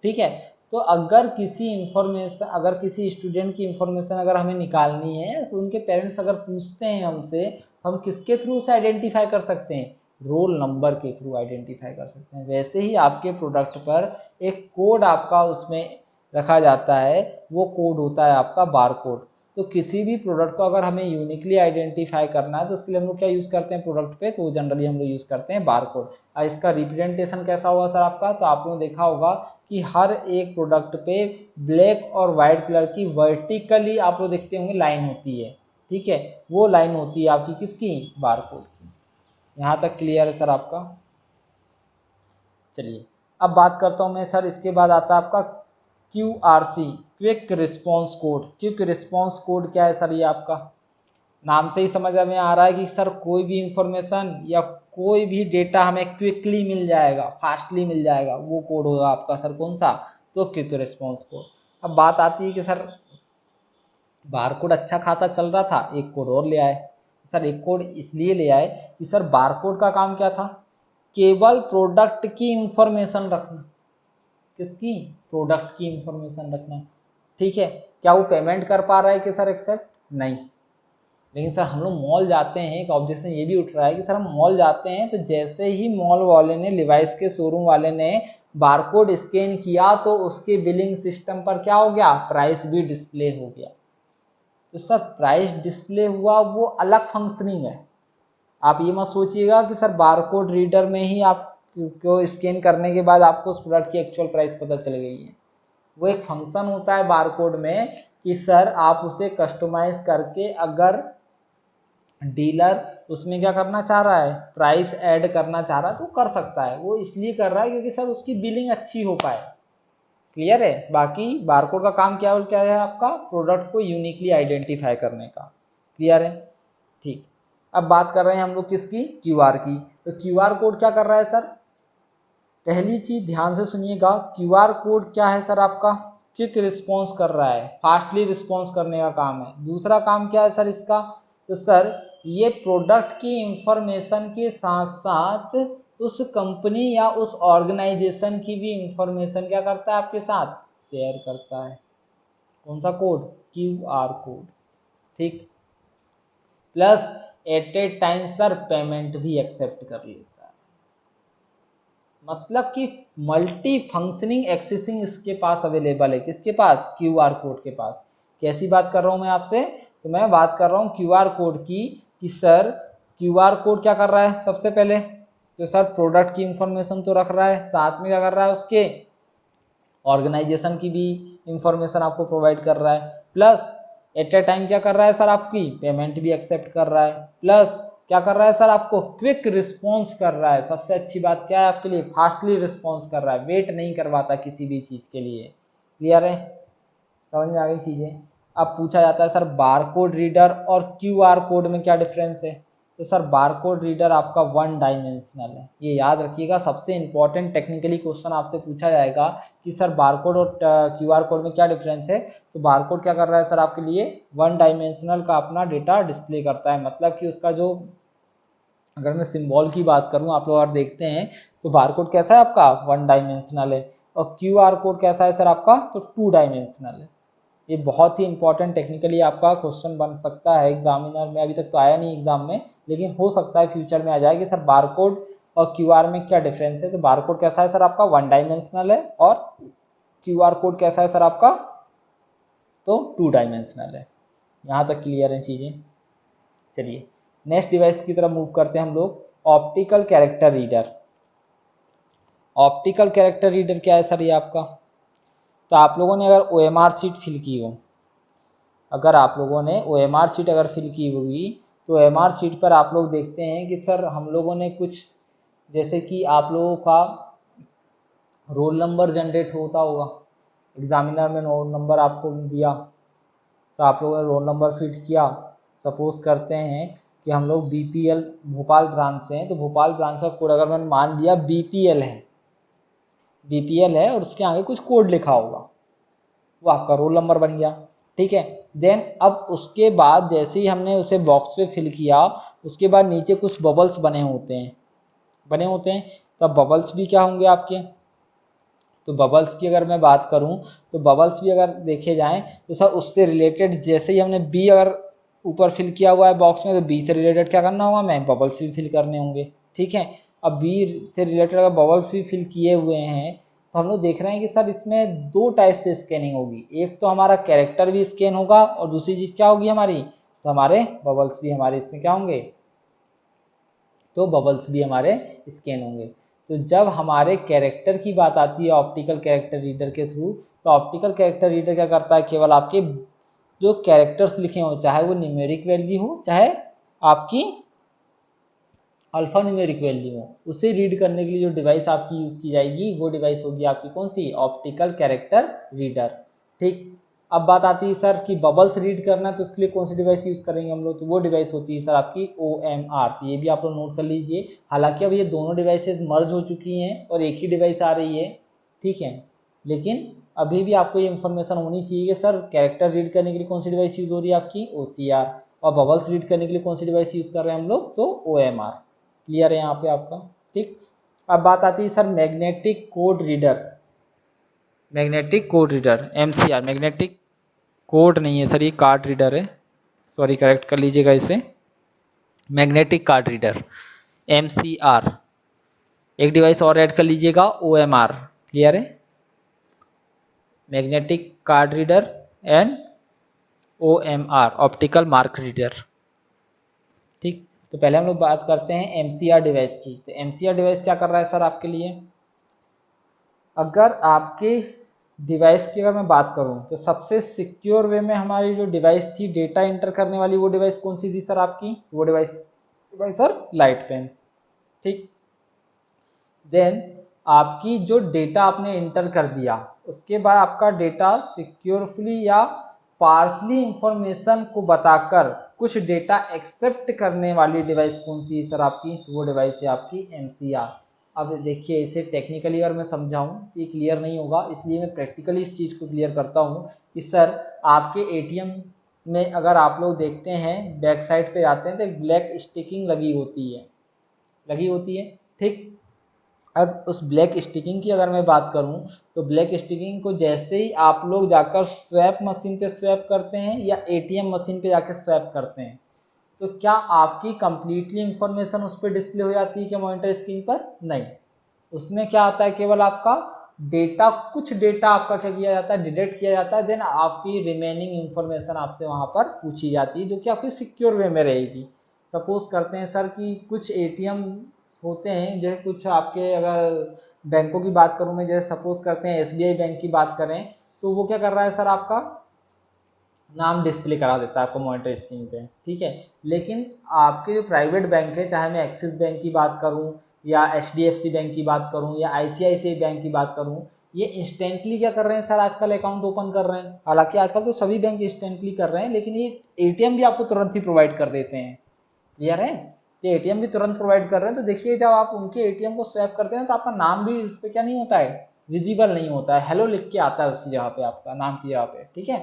ठीक है, तो अगर किसी इंफॉर्मेशन, अगर किसी स्टूडेंट की इंफॉर्मेशन अगर हमें निकालनी है तो उनके पेरेंट्स अगर पूछते हैं हमसे, तो हम किसके थ्रू से आइडेंटिफाई कर सकते हैं? रोल नंबर के थ्रू आइडेंटिफाई कर सकते हैं। वैसे ही आपके प्रोडक्ट पर एक कोड आपका उसमें रखा जाता है, वो कोड होता है आपका बारकोड। तो किसी भी प्रोडक्ट को अगर हमें यूनिकली आइडेंटिफाई करना है तो उसके लिए हम लोग क्या यूज़ करते हैं प्रोडक्ट पे? तो जनरली हम लोग यूज़ करते हैं बारकोड। और इसका रिप्रेजेंटेशन कैसा होगा सर आपका? तो आप लोगों ने देखा होगा कि हर एक प्रोडक्ट पे ब्लैक और वाइट कलर की वर्टिकली आप लोग देखते होंगे लाइन होती है। ठीक है, वो लाइन होती है आपकी किसकी? बारकोड की। यहाँ तक क्लियर है सर आपका? चलिए अब बात करता हूँ मैं सर, इसके बाद आता है आपका QRC, quick response code. Quick response code क्या है सर? ये आपका नाम से ही समझ में आ रहा है कि सर कोई भी इंफॉर्मेशन या कोई भी डेटा हमें क्विकली मिल जाएगा, फास्टली मिल जाएगा, वो कोड होगा आपका सर कौन सा? तो क्विक रिस्पॉन्स कोड। अब बात आती है कि सर बारकोड अच्छा खाता चल रहा था, एक कोड और ले आए। सर एक कोड इसलिए ले आए कि सर बारकोड का काम क्या था? केवल प्रोडक्ट की इंफॉर्मेशन रखना। किसकी? प्रोडक्ट की इंफॉर्मेशन रखना। ठीक है, क्या वो पेमेंट कर पा रहा है कि सर एक्सेप्ट? नहीं। लेकिन सर हम लोग मॉल जाते हैं, एक ऑब्जेक्शन ये भी उठ रहा है कि सर हम मॉल जाते हैं तो जैसे ही मॉल वाले ने, लिवाइस के शोरूम वाले ने बारकोड स्कैन किया तो उसके बिलिंग सिस्टम पर क्या हो गया? प्राइस भी डिस्प्ले हो गया। तो सर प्राइस डिस्प्ले हुआ, वो अलग फंक्शनिंग है। आप ये मत सोचिएगा कि सर बारकोड रीडर में ही आप को स्कैन करने के बाद आपको उस प्रोडक्ट की एक्चुअल प्राइस पता चल गई है। वो एक फंक्शन होता है बारकोड में कि सर आप उसे कस्टमाइज करके अगर डीलर उसमें क्या करना चाह रहा है, प्राइस ऐड करना चाह रहा है तो कर सकता है। वो इसलिए कर रहा है क्योंकि सर उसकी बिलिंग अच्छी हो पाए। क्लियर है। बाकी बारकोड का काम क्या है आपका, प्रोडक्ट को यूनिकली आइडेंटिफाई करने का। क्लियर है। ठीक। अब बात कर रहे हैं हम लोग किसकी, क्यूआर की। तो क्यूआर कोड क्या कर रहा है सर, पहली चीज ध्यान से सुनिएगा, क्यूआर कोड क्या है सर आपका, क्विक रिस्पॉन्स कर रहा है, फास्टली रिस्पॉन्स करने का काम है। दूसरा काम क्या है सर इसका, तो सर ये प्रोडक्ट की इंफॉर्मेशन के साथ साथ उस कंपनी या उस ऑर्गेनाइजेशन की भी इंफॉर्मेशन क्या करता है आपके साथ, शेयर करता है। कौन सा कोड, क्यूआर कोड। ठीक। Plus at a time sir payment भी एक्सेप्ट कर लेता है। मतलब कि मल्टी फंक्शनिंग एक्सेसिंग इसके पास अवेलेबल है, किसके पास, क्यूआर कोड के पास। कैसी बात कर रहा हूं मैं आपसे, तो मैं बात कर रहा हूं क्यूआर कोड की, कि सर क्यूआर कोड क्या कर रहा है, सबसे पहले तो सर प्रोडक्ट की इंफॉर्मेशन तो रख रहा है, साथ में क्या कर रहा है, उसके ऑर्गेनाइजेशन की भी इंफॉर्मेशन आपको प्रोवाइड कर रहा है। प्लस एट ए टाइम क्या कर रहा है सर, आपकी पेमेंट भी एक्सेप्ट कर रहा है। प्लस क्या कर रहा है सर, आपको क्विक रिस्पॉन्स कर रहा है। सबसे अच्छी बात क्या है आपके लिए, फास्टली रिस्पॉन्स कर रहा है, वेट नहीं करवाता किसी भी चीज के लिए। क्लियर है, समझ में आ गई चीजें। अब पूछा जाता है सर बारकोड रीडर और क्यूआर कोड में क्या डिफरेंस है, तो सर बारकोड रीडर आपका वन डायमेंशनल है। ये याद रखिएगा, सबसे इंपॉर्टेंट टेक्निकली क्वेश्चन आपसे पूछा जाएगा कि सर बारकोड और क्यूआर कोड में क्या डिफरेंस है। तो बारकोड क्या कर रहा है सर आपके लिए, वन डायमेंशनल का अपना डेटा डिस्प्ले करता है। मतलब कि उसका जो, अगर मैं सिंबल की बात करूं, आप लोग अगर देखते हैं तो बारकोड कैसा है आपका, वन डायमेंशनल है, और क्यूआर कोड कैसा है सर आपका, तो टू डायमेंशनल है। ये बहुत ही इंपॉर्टेंट टेक्निकली आपका क्वेश्चन बन सकता है एग्जामिनर में। अभी तक तो आया नहीं एग्जाम में, लेकिन हो सकता है फ्यूचर में आ जाए कि सर बारकोड और क्यूआर में क्या डिफरेंस है। तो बारकोड कैसा है सर आपका, वन डायमेंशनल है, और क्यूआर कोड कैसा है सर आपका, तो टू डायमेंशनल है। यहाँ तक क्लियर है चीजें। चलिए नेक्स्ट डिवाइस की तरफ मूव करते हैं हम लोग, optical character reader. Optical character reader क्या है सर ये आपका, तो आप लोगों ने अगर ओएमआर शीट फिल की हो, अगर आप लोगों ने ओएमआर शीट अगर फिल की होगी, तो ओएमआर शीट पर आप लोग देखते हैं कि सर हम लोगों ने कुछ, जैसे कि आप लोगों का रोल नंबर जनरेट होता होगा, एग्जामिनर में रोल नंबर आपको दिया, तो आप लोगों ने रोल नंबर फिट किया। सपोज करते हैं कि हम लोग बीपीएल भोपाल ब्रांच से हैं, तो भोपाल ब्रांच का कोड अगर मैंने मान लिया बीपीएल है, बीपीएल है और उसके आगे कुछ कोड लिखा होगा, वो आपका रोल नंबर बन गया। ठीक है। देन अब उसके बाद जैसे ही हमने उसे बॉक्स पे फिल किया, उसके बाद नीचे कुछ बबल्स बने होते हैं। तब बबल्स भी क्या होंगे आपके, तो बबल्स की अगर मैं बात करूं, तो बबल्स भी अगर देखे जाएं तो सर उससे रिलेटेड, जैसे ही हमने बी अगर ऊपर फिल किया हुआ है बॉक्स में, तो बी से रिलेटेड क्या करना होगा, मैं बबल्स भी फिल करने होंगे। ठीक है। अब बी से रिलेटेड अगर बबल्स भी फिल किए हुए हैं, तो हम लोग देख रहे हैं कि सर इसमें दो टाइप से स्कैनिंग होगी। एक तो हमारा कैरेक्टर भी स्कैन होगा, और दूसरी चीज क्या होगी हमारी, तो हमारे बबल्स भी हमारे इसमें क्या होंगे, तो बबल्स भी हमारे स्कैन होंगे। तो जब हमारे कैरेक्टर की बात आती है ऑप्टिकल कैरेक्टर रीडर के थ्रू, तो ऑप्टिकल कैरेक्टर रीडर क्या करता है, केवल आपके जो कैरेक्टर्स लिखे हो, चाहे वो न्यूमेरिक वैल्यू हो, चाहे आपकी अल्फा न्यूमेरिक वैल्यू हो, उसे रीड करने के लिए जो डिवाइस आपकी यूज की जाएगी, वो डिवाइस होगी आपकी कौन सी, ऑप्टिकल कैरेक्टर रीडर। ठीक। अब बात आती है सर कि बबल्स रीड करना है, तो उसके लिए कौन सी डिवाइस यूज करेंगे हम लोग, तो वो डिवाइस होती है सर आपकी OMR। तो ये भी आप लोग नोट कर लीजिए। हालांकि अब ये दोनों डिवाइसेस मर्ज हो चुकी हैं और एक ही डिवाइस आ रही है, ठीक है, लेकिन अभी भी आपको ये इन्फॉर्मेशन होनी चाहिए कि सर कैरेक्टर रीड करने के लिए कौन सी डिवाइस यूज हो रही है आपकी, OCR, और बबल्स रीड करने के लिए कौन सी डिवाइस यूज कर रहे हैं हम लोग, तो OMR। क्लियर है यहाँ पे आपका। ठीक। अब बात आती है sir magnetic code reader. Magnetic code reader MCR, magnetic code नहीं है सर, ये कार्ड रीडर है, सॉरी करेक्ट कर लीजिएगा इसे, मैग्नेटिक कार्ड रीडर MCR। एक डिवाइस और ऐड कर लीजिएगा OMR। क्लियर है, magnetic card reader and OMR, optical mark reader. ठीक। तो पहले हम लोग बात करते हैं MCR डिवाइस की। तो MCR डिवाइस क्या कर रहा है सर आपके लिए, अगर आपके डिवाइस की अगर मैं बात करूं तो सबसे सिक्योर वे में हमारी जो डिवाइस थी डेटा इंटर करने वाली, वो डिवाइस कौन सी थी सर आपकी? वो डिवाइस सर लाइट पेन। ठीक, देन आपकी जो डेटा आपने इंटर कर दिया, उसके बाद आपका डेटा सिक्योरफुली या पार्सली इंफॉर्मेशन को बताकर कुछ डेटा एक्सेप्ट करने वाली डिवाइस कौन सी है सर आपकी? तो वो डिवाइस है आपकी MCR। अब देखिए, इसे टेक्निकली अगर मैं समझाऊं तो ये क्लियर नहीं होगा, इसलिए मैं प्रैक्टिकली इस चीज़ को क्लियर करता हूं कि सर आपके ATM में अगर आप लोग देखते हैं, बैक साइड पे जाते हैं तो एक ब्लैक स्टिकिंग लगी होती है। ठीक, अब उस ब्लैक स्टिकिंग की अगर मैं बात करूं तो ब्लैक स्टिकिंग को जैसे ही आप लोग जाकर स्वैप मशीन पे स्वैप करते हैं या ATM मशीन पे जाकर स्वैप करते हैं, तो क्या आपकी कंप्लीटली इंफॉर्मेशन उस पर डिस्प्ले हो जाती है क्या मॉनिटर स्क्रीन पर? नहीं, उसमें क्या आता है, केवल आपका डेटा, कुछ डेटा आपका क्या किया जाता है, डिटेक्ट किया जाता है, देन आपकी रिमेनिंग इंफॉर्मेशन आपसे वहां पर पूछी जाती है, जो कि आपकी सिक्योर वे में रहेगी। सपोज करते हैं सर कि कुछ ATM होते हैं, जैसे कुछ आपके, अगर बैंकों की बात करूं मैं, जैसे सपोज करते हैं SBI बैंक की बात करें, तो वो क्या कर रहा है सर, आपका नाम डिस्प्ले करा देता है आपको मॉनिटर स्क्रीन पे। ठीक है, लेकिन आपके जो प्राइवेट बैंक है, चाहे मैं एक्सिस बैंक की बात करूं या HDFC बैंक की बात करूं या ICICI बैंक की बात करूं, ये इंस्टेंटली क्या कर रहे हैं सर, आजकल अकाउंट ओपन कर रहे हैं। हालांकि आजकल तो सभी बैंक इंस्टेंटली कर रहे हैं, लेकिन ये ATM भी आपको तुरंत ही प्रोवाइड कर देते हैं। क्लियर है? ये ATM भी तुरंत प्रोवाइड कर रहे हैं। तो देखिए, जब आप उनके ATM को स्वैप करते हैं तो आपका नाम भी उस पर क्या नहीं होता है, विजिबल नहीं होता है, हेलो लिख के आता है उसकी जगह पे, आपका नाम की जगह पे। ठीक है,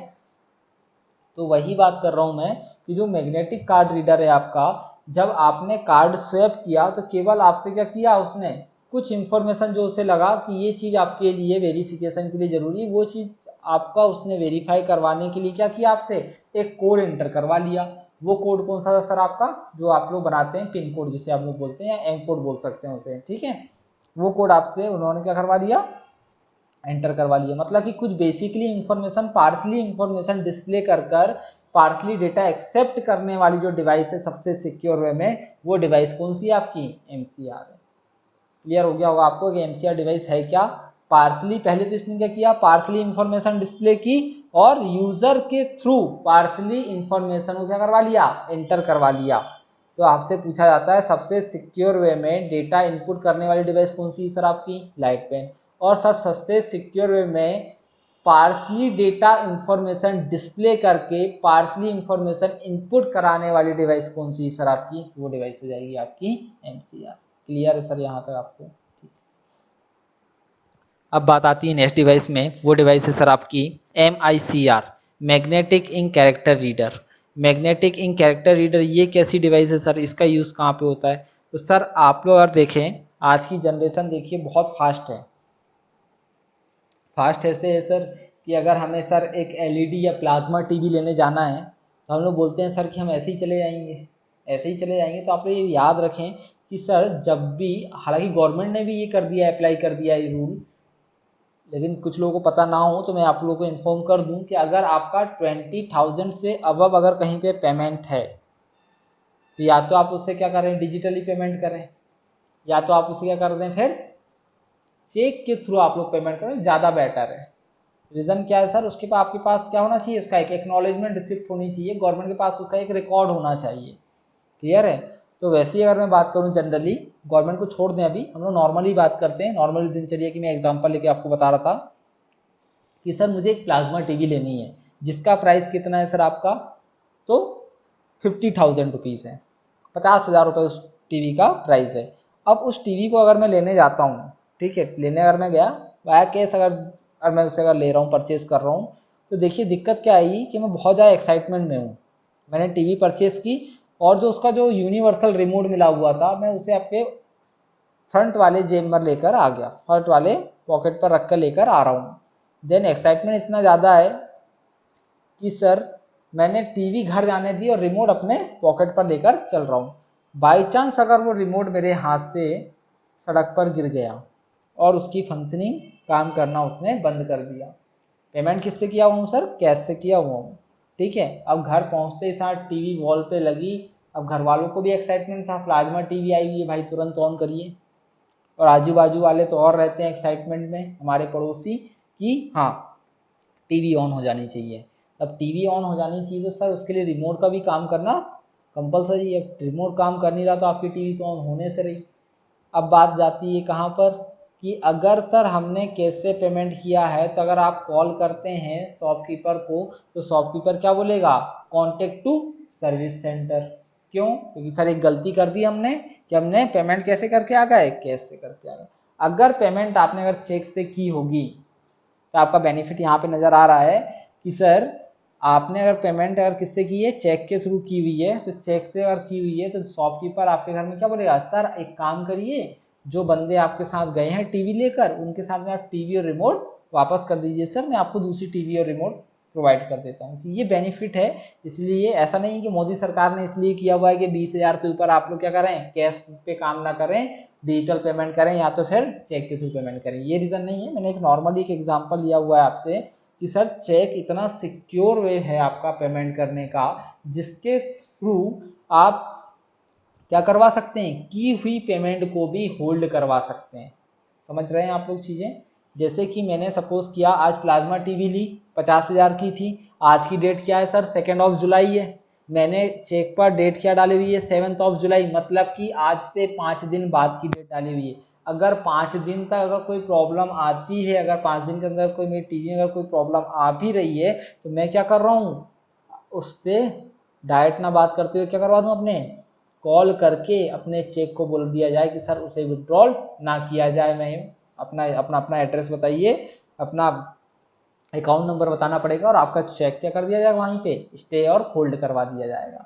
तो वही बात कर रहा हूं मैं कि जो मैग्नेटिक कार्ड रीडर है आपका, जब आपने कार्ड स्वैप किया तो केवल आपसे क्या किया, उसने कुछ इंफॉर्मेशन जो उसे लगा कि ये चीज़ आपके लिए वेरिफिकेशन के लिए जरूरी, वो चीज़ आपका उसने वेरीफाई करवाने के लिए क्या किया, आपसे एक कोड एंटर करवा लिया। वो कोड कौन सा था सर आपका, जो आप लोग बनाते हैं पिन कोड जिसे आप लोग बोलते हैं, या M कोड बोल सकते हैं उसे। ठीक है, वो कोड आपसे उन्होंने क्या करवा दिया, एंटर करवा लिया। मतलब कि कुछ basically information, partially information display कर कर पार्सली डेटा एक्सेप्ट करने वाली जो डिवाइस है सबसे सिक्योर वे में, वो डिवाइस कौन सी है आपकी? MCR है। क्लियर हो गया होगा आपको कि MCR डिवाइस है क्या? पार्सली, पहले तो इसने क्या किया, पार्सली इंफॉर्मेशन डिस्प्ले की और यूजर के थ्रू पार्सली इंफॉर्मेशन को क्या करवा लिया, एंटर करवा लिया। तो आपसे पूछा जाता है सबसे सिक्योर वे में डेटा इनपुट करने वाली डिवाइस कौन सी है सर आपकी? Light pen. और सर सबसे सिक्योर वे में पार्सली डेटा इंफॉर्मेशन डिस्प्ले करके पार्सली इंफॉर्मेशन इनपुट कराने वाली डिवाइस कौन सी है सर आपकी? तो वो डिवाइस हो जाएगी आपकी MCR। क्लियर है सर यहाँ तक आपको? अब बात आती है नेक्स्ट डिवाइस में, वो डिवाइस है सर आपकी MICR, magnetic ink character reader. Magnetic ink character reader ये कैसी डिवाइस है सर, इसका यूज़ कहाँ पे होता है? तो सर आप लोग अगर देखें, आज की जनरेशन देखिए बहुत फास्ट है। फास्ट ऐसे है सर कि अगर हमें सर एक LED या प्लाज्मा TV लेने जाना है, तो हम लोग बोलते हैं सर कि हम ऐसे ही चले जाएंगे, ऐसे ही चले जाएंगे। तो आप लोग ये याद रखें कि सर जब भी, हालांकि गवर्नमेंट ने भी ये कर दिया, अप्लाई कर दिया ये रूल, लेकिन कुछ लोगों को पता ना हो तो मैं आप लोगों को इन्फॉर्म कर दूं कि अगर आपका 20,000 से अबव अगर कहीं पे पेमेंट है, तो या तो आप उससे क्या करें, डिजिटली पेमेंट करें, या तो आप उसे क्या कर दें, फिर चेक के थ्रू आप लोग पेमेंट करें, ज़्यादा बेटर है। रीज़न क्या है सर, उसके पास, आपके पास क्या होना चाहिए, उसका एक एक्नॉलेजमेंट रिसिप्ट होनी चाहिए, गवर्नमेंट के पास उसका एक रिकॉर्ड होना चाहिए। क्लियर है? तो वैसे ही अगर मैं बात करूं जनरली, गवर्नमेंट को छोड़ दें, अभी हम लोग नॉर्मली बात करते हैं, नॉर्मली दिनचर्या की मैं एग्जांपल लेके आपको बता रहा था कि सर मुझे एक प्लाज्मा TV लेनी है, जिसका प्राइस कितना है सर आपका, तो 50,000 रुपीज़ है, 50,000 रुपये उस TV का प्राइस है। अब उस TV को अगर मैं लेने जाता हूँ, ठीक है, लेने अगर मैं गया वाया केस, अगर मैं उससे अगर ले रहा हूँ, परचेज कर रहा हूँ, तो देखिए दिक्कत क्या आएगी कि मैं बहुत ज़्यादा एक्साइटमेंट में हूँ, मैंने TV परचेज की, और जो उसका जो यूनिवर्सल रिमोट मिला हुआ था, मैं उसे आपके फ्रंट वाले जेब में लेकर आ गया, फ्रंट वाले पॉकेट पर रख कर लेकर आ रहा हूँ। देन एक्साइटमेंट इतना ज़्यादा है कि सर मैंने TV घर जाने दी और रिमोट अपने पॉकेट पर लेकर चल रहा हूँ। बाई चांस अगर वो रिमोट मेरे हाथ से सड़क पर गिर गया और उसकी फंक्शनिंग, काम करना उसने बंद कर दिया। पेमेंट किससे किया हुआ हूँ सर? कैश से किया हुआ हूँ। ठीक है, अब घर पहुँचते ही साथ TV वॉल पे लगी, अब घर वालों को भी एक्साइटमेंट था, प्लाज्मा TV आई हुई है भाई, तुरंत ऑन करिए। और आजू बाजू वाले तो और रहते हैं एक्साइटमेंट में, हमारे पड़ोसी, कि हाँ टीवी ऑन हो जानी चाहिए। अब टीवी ऑन हो जानी चाहिए तो सर उसके लिए रिमोट का भी काम करना कंपलसरी है। रिमोट काम कर नहीं रहा तो आपकी टीवी तो ऑन होने से रही। अब बात जाती है कहाँ पर कि अगर सर हमने कैश से पेमेंट किया है तो अगर आप कॉल करते हैं शॉपकीपर को तो शॉपकीपर क्या बोलेगा, कॉन्टेक्ट टू सर्विस सेंटर। क्यों? क्योंकि सर एक गलती कर दी हमने कि हमने पेमेंट कैसे करके आ गए, कैश से करके आ गए। अगर पेमेंट आपने अगर चेक से की होगी तो आपका बेनिफिट यहाँ पे नजर आ रहा है कि सर आपने अगर पेमेंट अगर किससे की है, चेक के थ्रू की हुई है, तो चेक से अगर की हुई है तो शॉपकीपर आपके घर में क्या बोलेगा, सर एक काम करिए जो बंदे आपके साथ गए हैं टीवी लेकर उनके साथ में आप टीवी और रिमोट वापस कर दीजिए सर, मैं आपको दूसरी टीवी और रिमोट प्रोवाइड कर देता हूँ। तो ये बेनिफिट है। इसलिए ऐसा नहीं है कि मोदी सरकार ने इसलिए किया हुआ है कि 20,000 से ऊपर आप लोग क्या करें, कैश पे काम ना करें, डिजिटल पेमेंट करें या तो फिर चेक के थ्रू पेमेंट करें। ये रीजन नहीं है। मैंने एक नॉर्मली एक एग्जांपल लिया हुआ है आपसे कि सर चेक इतना सिक्योर वे है आपका पेमेंट करने का जिसके थ्रू आप क्या करवा सकते हैं, की हुई पेमेंट को भी होल्ड करवा सकते हैं। समझ रहे हैं आप लोग चीज़ें? जैसे कि मैंने सपोज किया आज प्लाज्मा टीवी ली 50,000 की थी, आज की डेट क्या है सर, 2 जुलाई है। मैंने चेक पर डेट क्या डाली हुई है, 7 जुलाई, मतलब कि आज से 5 दिन बाद की डेट डाली हुई है। अगर 5 दिन तक अगर कोई प्रॉब्लम आती है, अगर 5 दिन के अंदर कोई मेरी टीवी में अगर कोई प्रॉब्लम आ भी रही है तो मैं क्या कर रहा हूँ, उससे डायरेक्ट ना बात करते हुए क्या करवा दूँ, अपने कॉल करके अपने चेक को बोल दिया जाए कि सर उसे विड्रॉल ना किया जाए। मैं अपना अपना अपना एड्रेस बताइए, अपना अकाउंट नंबर बताना पड़ेगा और आपका चेक क्या कर दिया जाएगा, वहीं पे स्टे और होल्ड करवा दिया जाएगा।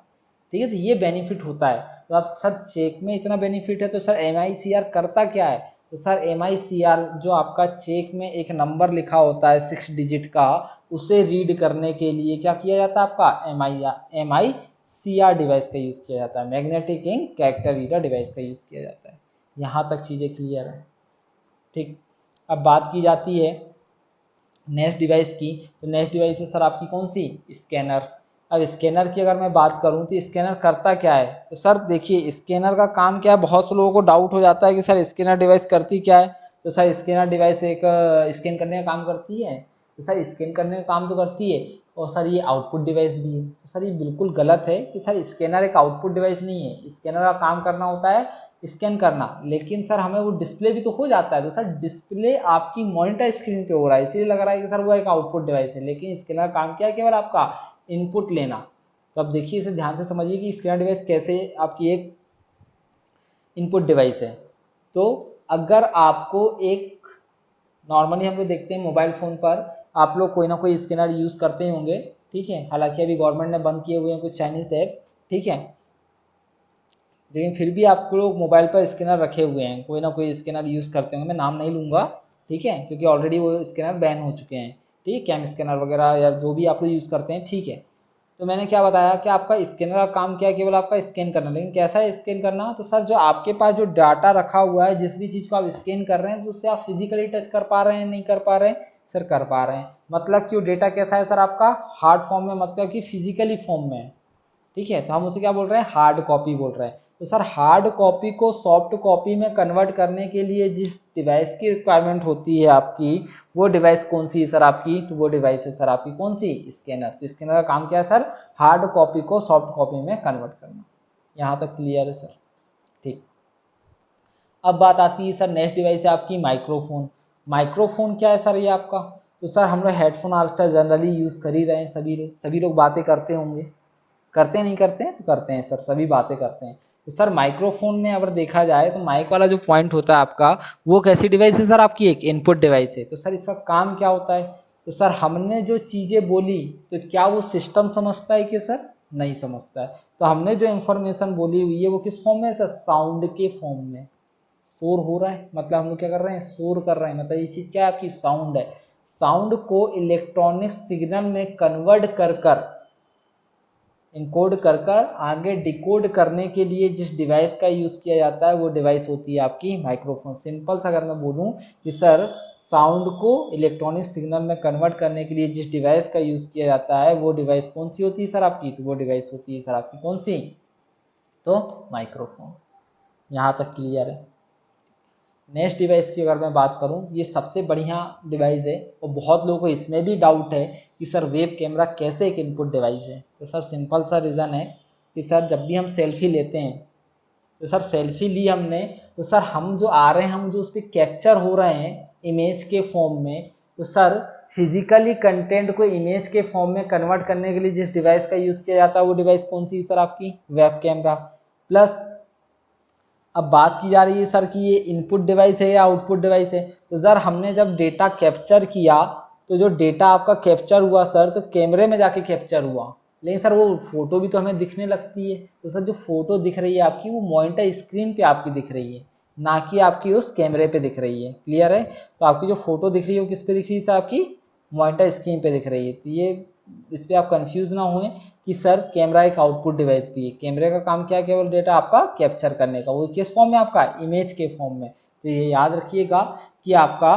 ठीक है, तो ये बेनिफिट होता है। तो आप सर चेक में इतना बेनिफिट है तो सर MICR करता क्या है, तो सर MICR जो आपका चेक में एक नंबर लिखा होता है 6 डिजिट का, उसे रीड करने के लिए क्या किया जाता है, आपका MICR डिवाइस का यूज़ किया जाता है, magnetic ink character reader device का यूज़ किया जाता है। यहाँ तक चीज़ें क्लियर है। ठीक, अब बात की जाती है नेक्स्ट डिवाइस की। तो नेक्स्ट डिवाइस है सर आपकी कौन सी, स्कैनर। अब स्कैनर की अगर मैं बात करूं तो स्कैनर करता क्या है, तो सर देखिए स्कैनर का काम क्या है, बहुत से लोगों को डाउट हो जाता है कि सर स्कैनर डिवाइस करती क्या है। तो सर स्कैनर डिवाइस एक स्कैन करने का काम करती है, तो सर स्कैन करने का काम तो करती है और सर ये आउटपुट डिवाइस भी है। तो सर ये बिल्कुल गलत है कि सर स्कैनर एक आउटपुट डिवाइस नहीं है। स्कैनर का काम करना होता है स्कैन करना, लेकिन सर हमें वो डिस्प्ले भी तो हो जाता है। तो सर डिस्प्ले आपकी मॉनिटर स्क्रीन पे हो रहा है इसलिए लग रहा है कि सर वो एक आउटपुट डिवाइस है, लेकिन स्कैनर काम क्या है, केवल आपका इनपुट लेना। तो अब देखिए इसे ध्यान से समझिए कि स्कैनर डिवाइस कैसे आपकी एक इनपुट डिवाइस है। तो अगर आपको एक नॉर्मली हम लोग देखते हैं मोबाइल फ़ोन पर आप लोग कोई ना कोई स्कैनर यूज़ करते ही होंगे, ठीक है। हालांकि अभी गवर्नमेंट ने बंद किए हुए हैं कुछ चाइनीज़ ऐप, ठीक है, लेकिन फिर भी आप लोग मोबाइल पर स्कैनर रखे हुए हैं, कोई ना कोई स्कैनर यूज़ करते होंगे। मैं नाम नहीं लूँगा, ठीक है, क्योंकि ऑलरेडी वो स्कैनर बैन हो चुके हैं, ठीक है, कैम स्कैनर वगैरह या जो भी आप लोग यूज़ करते हैं, ठीक है। तो मैंने क्या बताया कि आपका स्कैनर का काम क्या है, केवल आपका स्कैन करना। लेकिन कैसा है स्कैन करना, तो सर जो आपके पास जो डाटा रखा हुआ है, जिस भी चीज़ को आप स्कैन कर रहे हैं तो उससे आप फिजिकली टच कर पा रहे हैं, नहीं कर पा रहे हैं, सर कर पा रहे हैं। मतलब कि वो डेटा कैसा है सर, आपका हार्ड फॉर्म में, मतलब कि फिजिकली फॉर्म में है, ठीक है। तो हम उसे क्या बोल रहे हैं, हार्ड कॉपी बोल रहे हैं। तो सर हार्ड कॉपी को सॉफ्ट कॉपी में कन्वर्ट करने के लिए जिस डिवाइस की रिक्वायरमेंट होती है आपकी, वो डिवाइस कौन सी है सर आपकी, तो वो डिवाइस है सर आपकी कौन सी, स्कैनर। तो स्कैनर का काम क्या है सर, हार्ड कॉपी को सॉफ्ट कॉपी में कन्वर्ट करना। यहाँ तक क्लियर है सर, ठीक। अब बात आती है सर नेक्स्ट डिवाइस है आपकी माइक्रोफोन। माइक्रोफोन क्या है सर ये आपका, तो सर हम लोग हेडफोन आजकल जनरली यूज़ कर ही रहे हैं, सभी लोग बातें करते होंगे, करते नहीं करते हैं, तो करते हैं सर, सभी बातें करते हैं। तो सर माइक्रोफोन में अगर देखा जाए तो माइक वाला जो पॉइंट होता है आपका, वो कैसी डिवाइस है सर आपकी, एक इनपुट डिवाइस है। तो सर इसका काम क्या होता है, तो सर हमने जो चीज़ें बोली तो क्या वो सिस्टम समझता है कि सर नहीं समझता है। तो हमने जो इंफॉर्मेशन बोली हुई है वो किस फॉर्म में है सर, साउंड के फॉर्म में। शोर हो रहा है मतलब हम लोग क्या कर रहे हैं, शोर कर रहे हैं, मतलब ये चीज़ क्या है आपकी, साउंड है। साउंड को इलेक्ट्रॉनिक सिग्नल में कन्वर्ट कर कर, इनकोड कर कर आगे डिकोड करने के लिए जिस डिवाइस का यूज़ किया जाता है वो डिवाइस होती है आपकी माइक्रोफोन। सिंपल सा अगर मैं बोलूँ कि सर साउंड को इलेक्ट्रॉनिक सिग्नल में कन्वर्ट करने के लिए जिस डिवाइस का यूज़ किया जाता है वो डिवाइस कौन सी होती है सर आपकी, तो वो डिवाइस होती है सर आपकी कौन सी, तो माइक्रोफोन। यहाँ तक क्लियर है। नेक्स्ट डिवाइस की अगर मैं बात करूं, ये सबसे बढ़िया डिवाइस है और बहुत लोगों को इसमें भी डाउट है कि सर वेब कैमरा कैसे एक इनपुट डिवाइस है। तो सर सिंपल सा रीज़न है कि सर जब भी हम सेल्फी लेते हैं, तो सर सेल्फी ली हमने, तो सर हम जो आ रहे हैं, हम जो उस पर कैप्चर हो रहे हैं इमेज के फॉर्म में, तो सर फिजिकली कंटेंट को इमेज के फॉर्म में कन्वर्ट करने के लिए जिस डिवाइस का यूज़ किया जाता है वो डिवाइस कौन सी है सर? आपकी वेब कैमरा। प्लस अब बात की जा रही है सर कि ये इनपुट डिवाइस है या आउटपुट डिवाइस है। तो सर हमने जब डेटा कैप्चर किया, तो जो डेटा आपका कैप्चर हुआ सर, तो कैमरे में जाके कैप्चर हुआ, लेकिन सर वो फोटो भी तो हमें दिखने लगती है। तो सर जो फोटो दिख रही है आपकी, वो मॉनिटर स्क्रीन पे आपकी दिख रही है, ना कि आपकी उस कैमरे पे दिख रही है। क्लियर है? तो आपकी जो फोटो दिख रही है वो किस पे दिख रही है सर? आपकी मॉनिटर स्क्रीन पे दिख रही है। तो ये इस पर आप कंफ्यूज ना हुए कि सर कैमरा एक आउटपुट डिवाइस भी है। कैमरे का काम क्या है? केवल डेटा आपका कैप्चर करने का। वो किस फॉर्म में? आपका इमेज के फॉर्म में। तो ये याद रखिएगा कि आपका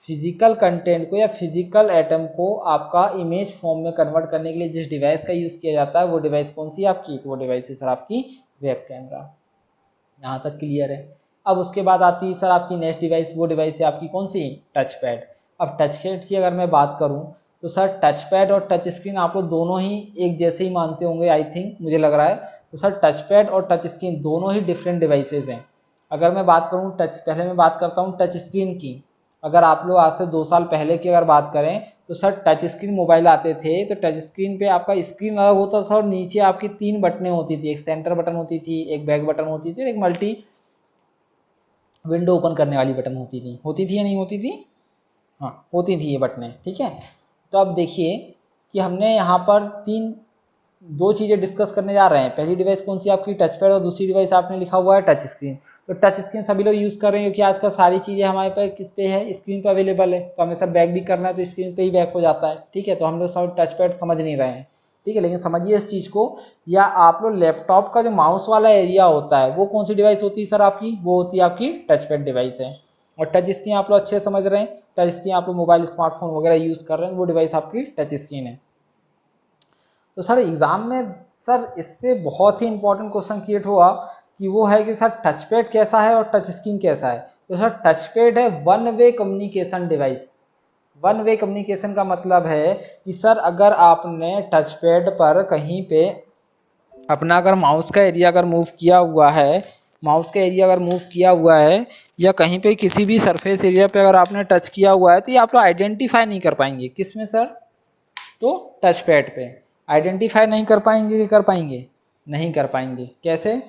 फिजिकल कंटेंट को या फिजिकल एटम को आपका इमेज फॉर्म में कन्वर्ट करने के लिए जिस डिवाइस का यूज़ किया जाता है वो डिवाइस कौन सी है आपकी? तो वो डिवाइस है सर आपकी वेब कैमरा। यहाँ तक क्लियर है? अब उसके बाद आती है सर आपकी नेक्स्ट डिवाइस, वो डिवाइस है आपकी कौन सी? Touchpad. अब टच पैड की अगर मैं बात करूँ, तो सर टच पैड और टच स्क्रीन आप लोग दोनों ही एक जैसे ही मानते होंगे, आई थिंक, मुझे लग रहा है। तो सर टच पैड और टच स्क्रीन दोनों ही डिफरेंट डिवाइसेज हैं। अगर मैं बात करूँ पहले मैं बात करता हूँ टच स्क्रीन की। अगर आप लोग आज से 2 साल पहले की अगर बात करें, तो सर टच स्क्रीन मोबाइल आते थे, तो टच स्क्रीन पे आपका स्क्रीन अलग होता था और नीचे आपकी 3 बटनें होती थी। एक सेंटर बटन होती थी, एक बैक बटन होती थी और एक मल्टी विंडो ओपन करने वाली बटन होती थी या नहीं होती थी? हाँ, होती थी ये बटनें। ठीक है? तो अब देखिए कि हमने यहाँ पर दो चीज़ें डिस्कस करने जा रहे हैं। पहली डिवाइस कौन सी? आपकी टच पैड, और दूसरी डिवाइस आपने लिखा हुआ है टच स्क्रीन। तो टच स्क्रीन सभी लोग यूज़ कर रहे हैं क्योंकि आजकल सारी चीज़ें हमारे पास किस पे है? स्क्रीन पे अवेलेबल है। तो हमें सब बैक भी करना है तो स्क्रीन पे ही बैक हो जाता है। ठीक है? तो हम लोग सब टच पैड समझ नहीं रहे हैं। ठीक है? लेकिन समझिए इस चीज़ को, या आप लोग लैपटॉप का जो माउस वाला एरिया होता है वो कौन सी डिवाइस होती है सर आपकी? वो होती है आपकी टच पैड डिवाइस है। और टच स्क्रीन आप लोग अच्छे समझ रहे हैं, टच स्क्रीन आप लोग मोबाइल स्मार्टफोन वगैरह यूज़ कर रहे हैं, वो डिवाइस आपकी टच स्क्रीन है। तो सर एग्जाम में सर इससे बहुत ही इंपॉर्टेंट क्वेश्चन क्रिएट हुआ कि वो है कि सर टच पैड कैसा है और टच स्क्रीन कैसा है। तो सर टच पैड है one way communication device. One way communication का मतलब है कि सर अगर आपने टच पैड पर कहीं पे अपना अगर माउस का एरिया अगर मूव किया हुआ है, या कहीं पे किसी भी सरफेस एरिया पे अगर आपने टच किया हुआ है, तो ये आप लोग आइडेंटिफाई नहीं कर पाएंगे। किसमें सर? तो टच पैड पे आइडेंटिफाई नहीं कर पाएंगे कि कर पाएंगे? नहीं कर पाएंगे। कैसे?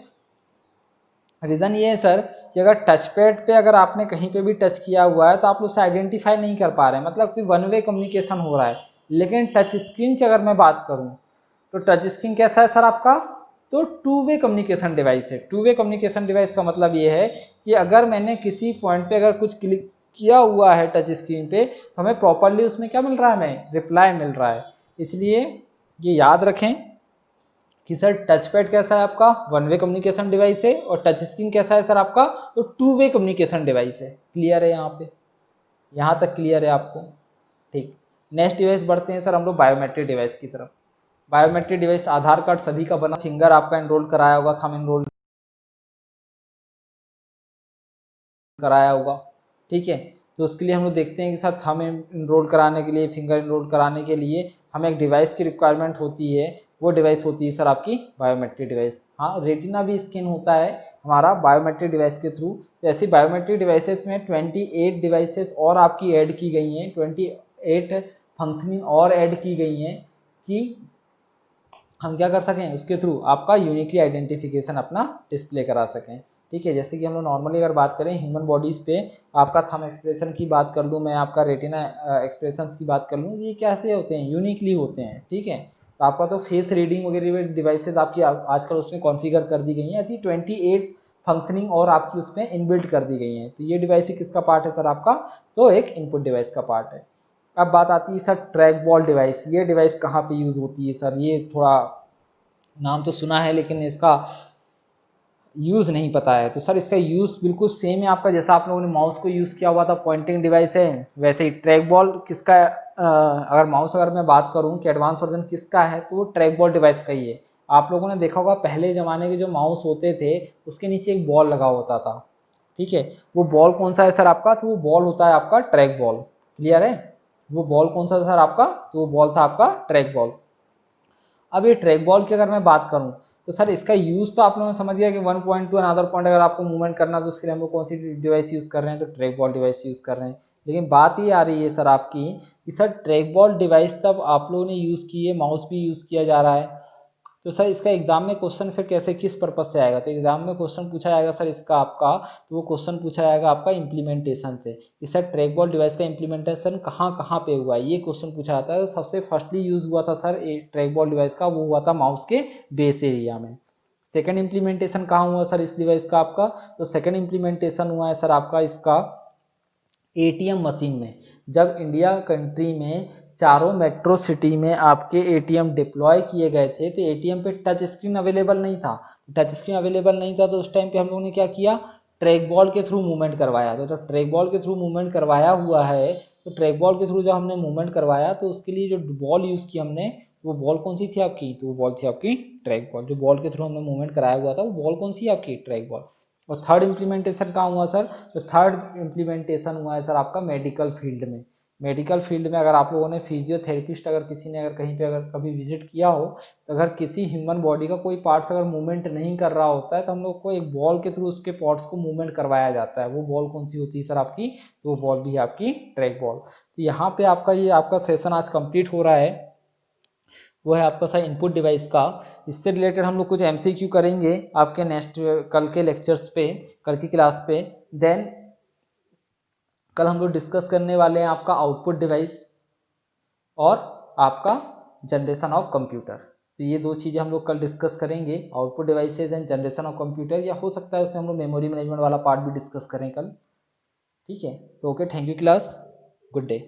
रीज़न ये है सर कि अगर टच पैड पे अगर आपने कहीं पे भी टच किया हुआ है तो आप उसे आइडेंटिफाई नहीं कर पा रहे हैं, मतलब कि वन वे कम्युनिकेशन हो रहा है। लेकिन टच स्क्रीन की अगर मैं बात करूं, तो टच स्क्रीन कैसा है सर आपका? तो टू वे कम्युनिकेशन डिवाइस है। टू वे कम्युनिकेशन डिवाइस का मतलब ये है कि अगर मैंने किसी पॉइंट पे अगर कुछ क्लिक किया हुआ है टच स्क्रीन पे, तो हमें प्रॉपरली उसमें क्या मिल रहा है? हमें रिप्लाई मिल रहा है। इसलिए ये याद रखें कि सर टच पैड कैसा है आपका? वन वे कम्युनिकेशन डिवाइस है। और टच स्क्रीन कैसा है सर आपका? तो टू वे कम्युनिकेशन डिवाइस है। क्लियर है यहाँ पे? यहाँ तक क्लियर है आपको? ठीक। नेक्स्ट डिवाइस बढ़ते हैं सर हम लोग बायोमेट्रिक डिवाइस की तरफ। बायोमेट्रिक डिवाइस आधार कार्ड सभी का बना, फिंगर आपका एनरोल कराया होगा, थंब एनरोल कराया होगा। ठीक है? तो उसके लिए हम लोग देखते हैं कि सर थंब एनरोल कराने के लिए, फिंगर एनरोल कराने के लिए हमें एक डिवाइस की रिक्वायरमेंट होती है। वो डिवाइस होती है सर आपकी बायोमेट्रिक डिवाइस। हाँ, रेटिना भी स्कैन होता है हमारा बायोमेट्रिक डिवाइस के थ्रू। तो ऐसी बायोमेट्रिक डिवाइसेस में 28 डिवाइसेस और आपकी ऐड की गई हैं, 28 फंक्शनिंग और ऐड की गई हैं कि हम क्या कर सकें, उसके थ्रू आपका यूनिकली आइडेंटिफिकेशन अपना डिस्प्ले करा सकें। ठीक है? जैसे कि हम लोग नॉर्मली अगर बात करें ह्यूमन बॉडीज़ पे, आपका थंब एक्सप्रेशन की बात कर लूँ मैं, आपका रेटिना एक्सप्रेशन की बात कर लूँ, ये कैसे होते हैं? यूनिकली होते हैं। ठीक है? तो आपका तो फेस रीडिंग वगैरह डिवाइसेस आपकी आजकल उसमें कॉन्फ़िगर कर दी गई हैं। ऐसी 28 फंक्शनिंग और आपकी उसमें इनबिल्ट कर दी गई हैं। तो ये डिवाइस किसका पार्ट है सर आपका? तो एक इनपुट डिवाइस का पार्ट है। अब बात आती है सर ट्रैक बॉल डिवाइस। ये डिवाइस कहाँ पे यूज़ होती है सर? ये थोड़ा नाम तो सुना है लेकिन इसका यूज़ नहीं पता है। तो सर इसका यूज़ बिल्कुल सेम है आपका, जैसा आप लोगों ने माउस को यूज़ किया हुआ था, पॉइंटिंग डिवाइस है, वैसे ही ट्रैक बॉल किसका अगर माउस अगर मैं बात करूं कि एडवांस वर्जन किसका है, तो वो ट्रैक बॉल डिवाइस का ही है। आप लोगों ने देखा होगा पहले ज़माने के जो माउस होते थे उसके नीचे एक बॉल लगा होता था। ठीक है। वो बॉल कौन सा है सर आपका, तो वो बॉल होता है आपका ट्रैक बॉल। क्लियर है, वो बॉल कौन सा था सर आपका, तो वो बॉल था आपका ट्रैक बॉल। अब ये ट्रैक बॉल की अगर मैं बात करूं तो सर इसका यूज तो आप लोगों ने समझ गया कि 1 पॉइंट टू अनदर पॉइंट अगर आपको मूवमेंट करना तो उसके लिए हम लोग कौन सी डिवाइस यूज कर रहे हैं, तो ट्रैक बॉल डिवाइस यूज कर रहे हैं। लेकिन बात ये आ रही है सर आपकी कि सर ट्रैक बॉल डिवाइस तब आप लोगों ने यूज की है, माउस भी यूज किया जा रहा है, तो सर इसका एग्जाम में क्वेश्चन फिर कैसे किस पर्पज से आएगा, तो एग्जाम में क्वेश्चन पूछा जाएगा सर इसका आपका, तो वो क्वेश्चन पूछा जाएगा आपका इम्प्लीमेंटेशन से कि सर ट्रैक बॉल डिवाइस का इम्प्लीमेंटेशन कहाँ कहाँ पे हुआ है, ये क्वेश्चन पूछा जाता है। तो सबसे फर्स्टली यूज हुआ था सर ट्रैक बॉल डिवाइस का, वो हुआ था माउस के बेस एरिया में। सेकंड इम्प्लीमेंटेशन कहाँ हुआ सर इस डिवाइस का आपका, तो सेकंड इम्प्लीमेंटेशन हुआ है सर आपका इसका एटीएम मशीन में। जब इंडिया कंट्री में चारों मेट्रो सिटी में आपके एटीएम डिप्लॉय किए गए थे तो एटीएम पे टच स्क्रीन अवेलेबल नहीं था, टच स्क्रीन अवेलेबल नहीं था, तो उस टाइम पे हम लोगों ने क्या किया, ट्रैक बॉल के थ्रू मूवमेंट करवाया। तो जब ट्रैक बॉल के थ्रू मूवमेंट करवाया हुआ है, तो ट्रैक बॉल के थ्रू जब हमने मूवमेंट करवाया तो उसके लिए जो बॉल यूज़ की हमने, वो बॉल कौन सी थी आपकी, तो वो बॉल थी आपकी ट्रैक बॉल। जो बॉल के थ्रू हमने मूवमेंट कराया हुआ था वो बॉल कौन सी है आपकी, ट्रैक बॉल। और थर्ड इम्प्लीमेंटेशन कहाँ हुआ सर, तो थर्ड इम्प्लीमेंटेशन हुआ है सर आपका मेडिकल फील्ड में। मेडिकल फील्ड में अगर आप लोगों ने फिजियोथेरेपिस्ट अगर किसी ने अगर कहीं पे अगर कभी विजिट किया हो, तो अगर किसी ह्यूमन बॉडी का कोई पार्ट्स अगर मूवमेंट नहीं कर रहा होता है तो हम लोग को एक बॉल के थ्रू उसके पार्ट्स को मूवमेंट करवाया जाता है। वो बॉल कौन सी होती है सर आपकी, तो वो बॉल भी है आपकी ट्रैक बॉल। तो यहाँ पे आपका ये आपका सेशन आज कंप्लीट हो रहा है, वो है आपका सर इनपुट डिवाइस का। इससे रिलेटेड हम लोग कुछ एमसीक्यू करेंगे आपके नेक्स्ट कल के लेक्चर्स पे, कल की क्लास पे। देन कल हम लोग डिस्कस करने वाले हैं आपका आउटपुट डिवाइस और आपका जनरेशन ऑफ कंप्यूटर। तो ये दो चीज़ें हम लोग कल डिस्कस करेंगे, output devices and generation of computer, या हो सकता है उससे हम लोग मेमोरी मैनेजमेंट वाला पार्ट भी डिस्कस करें कल। ठीक है, तो okay, thank you class, good day.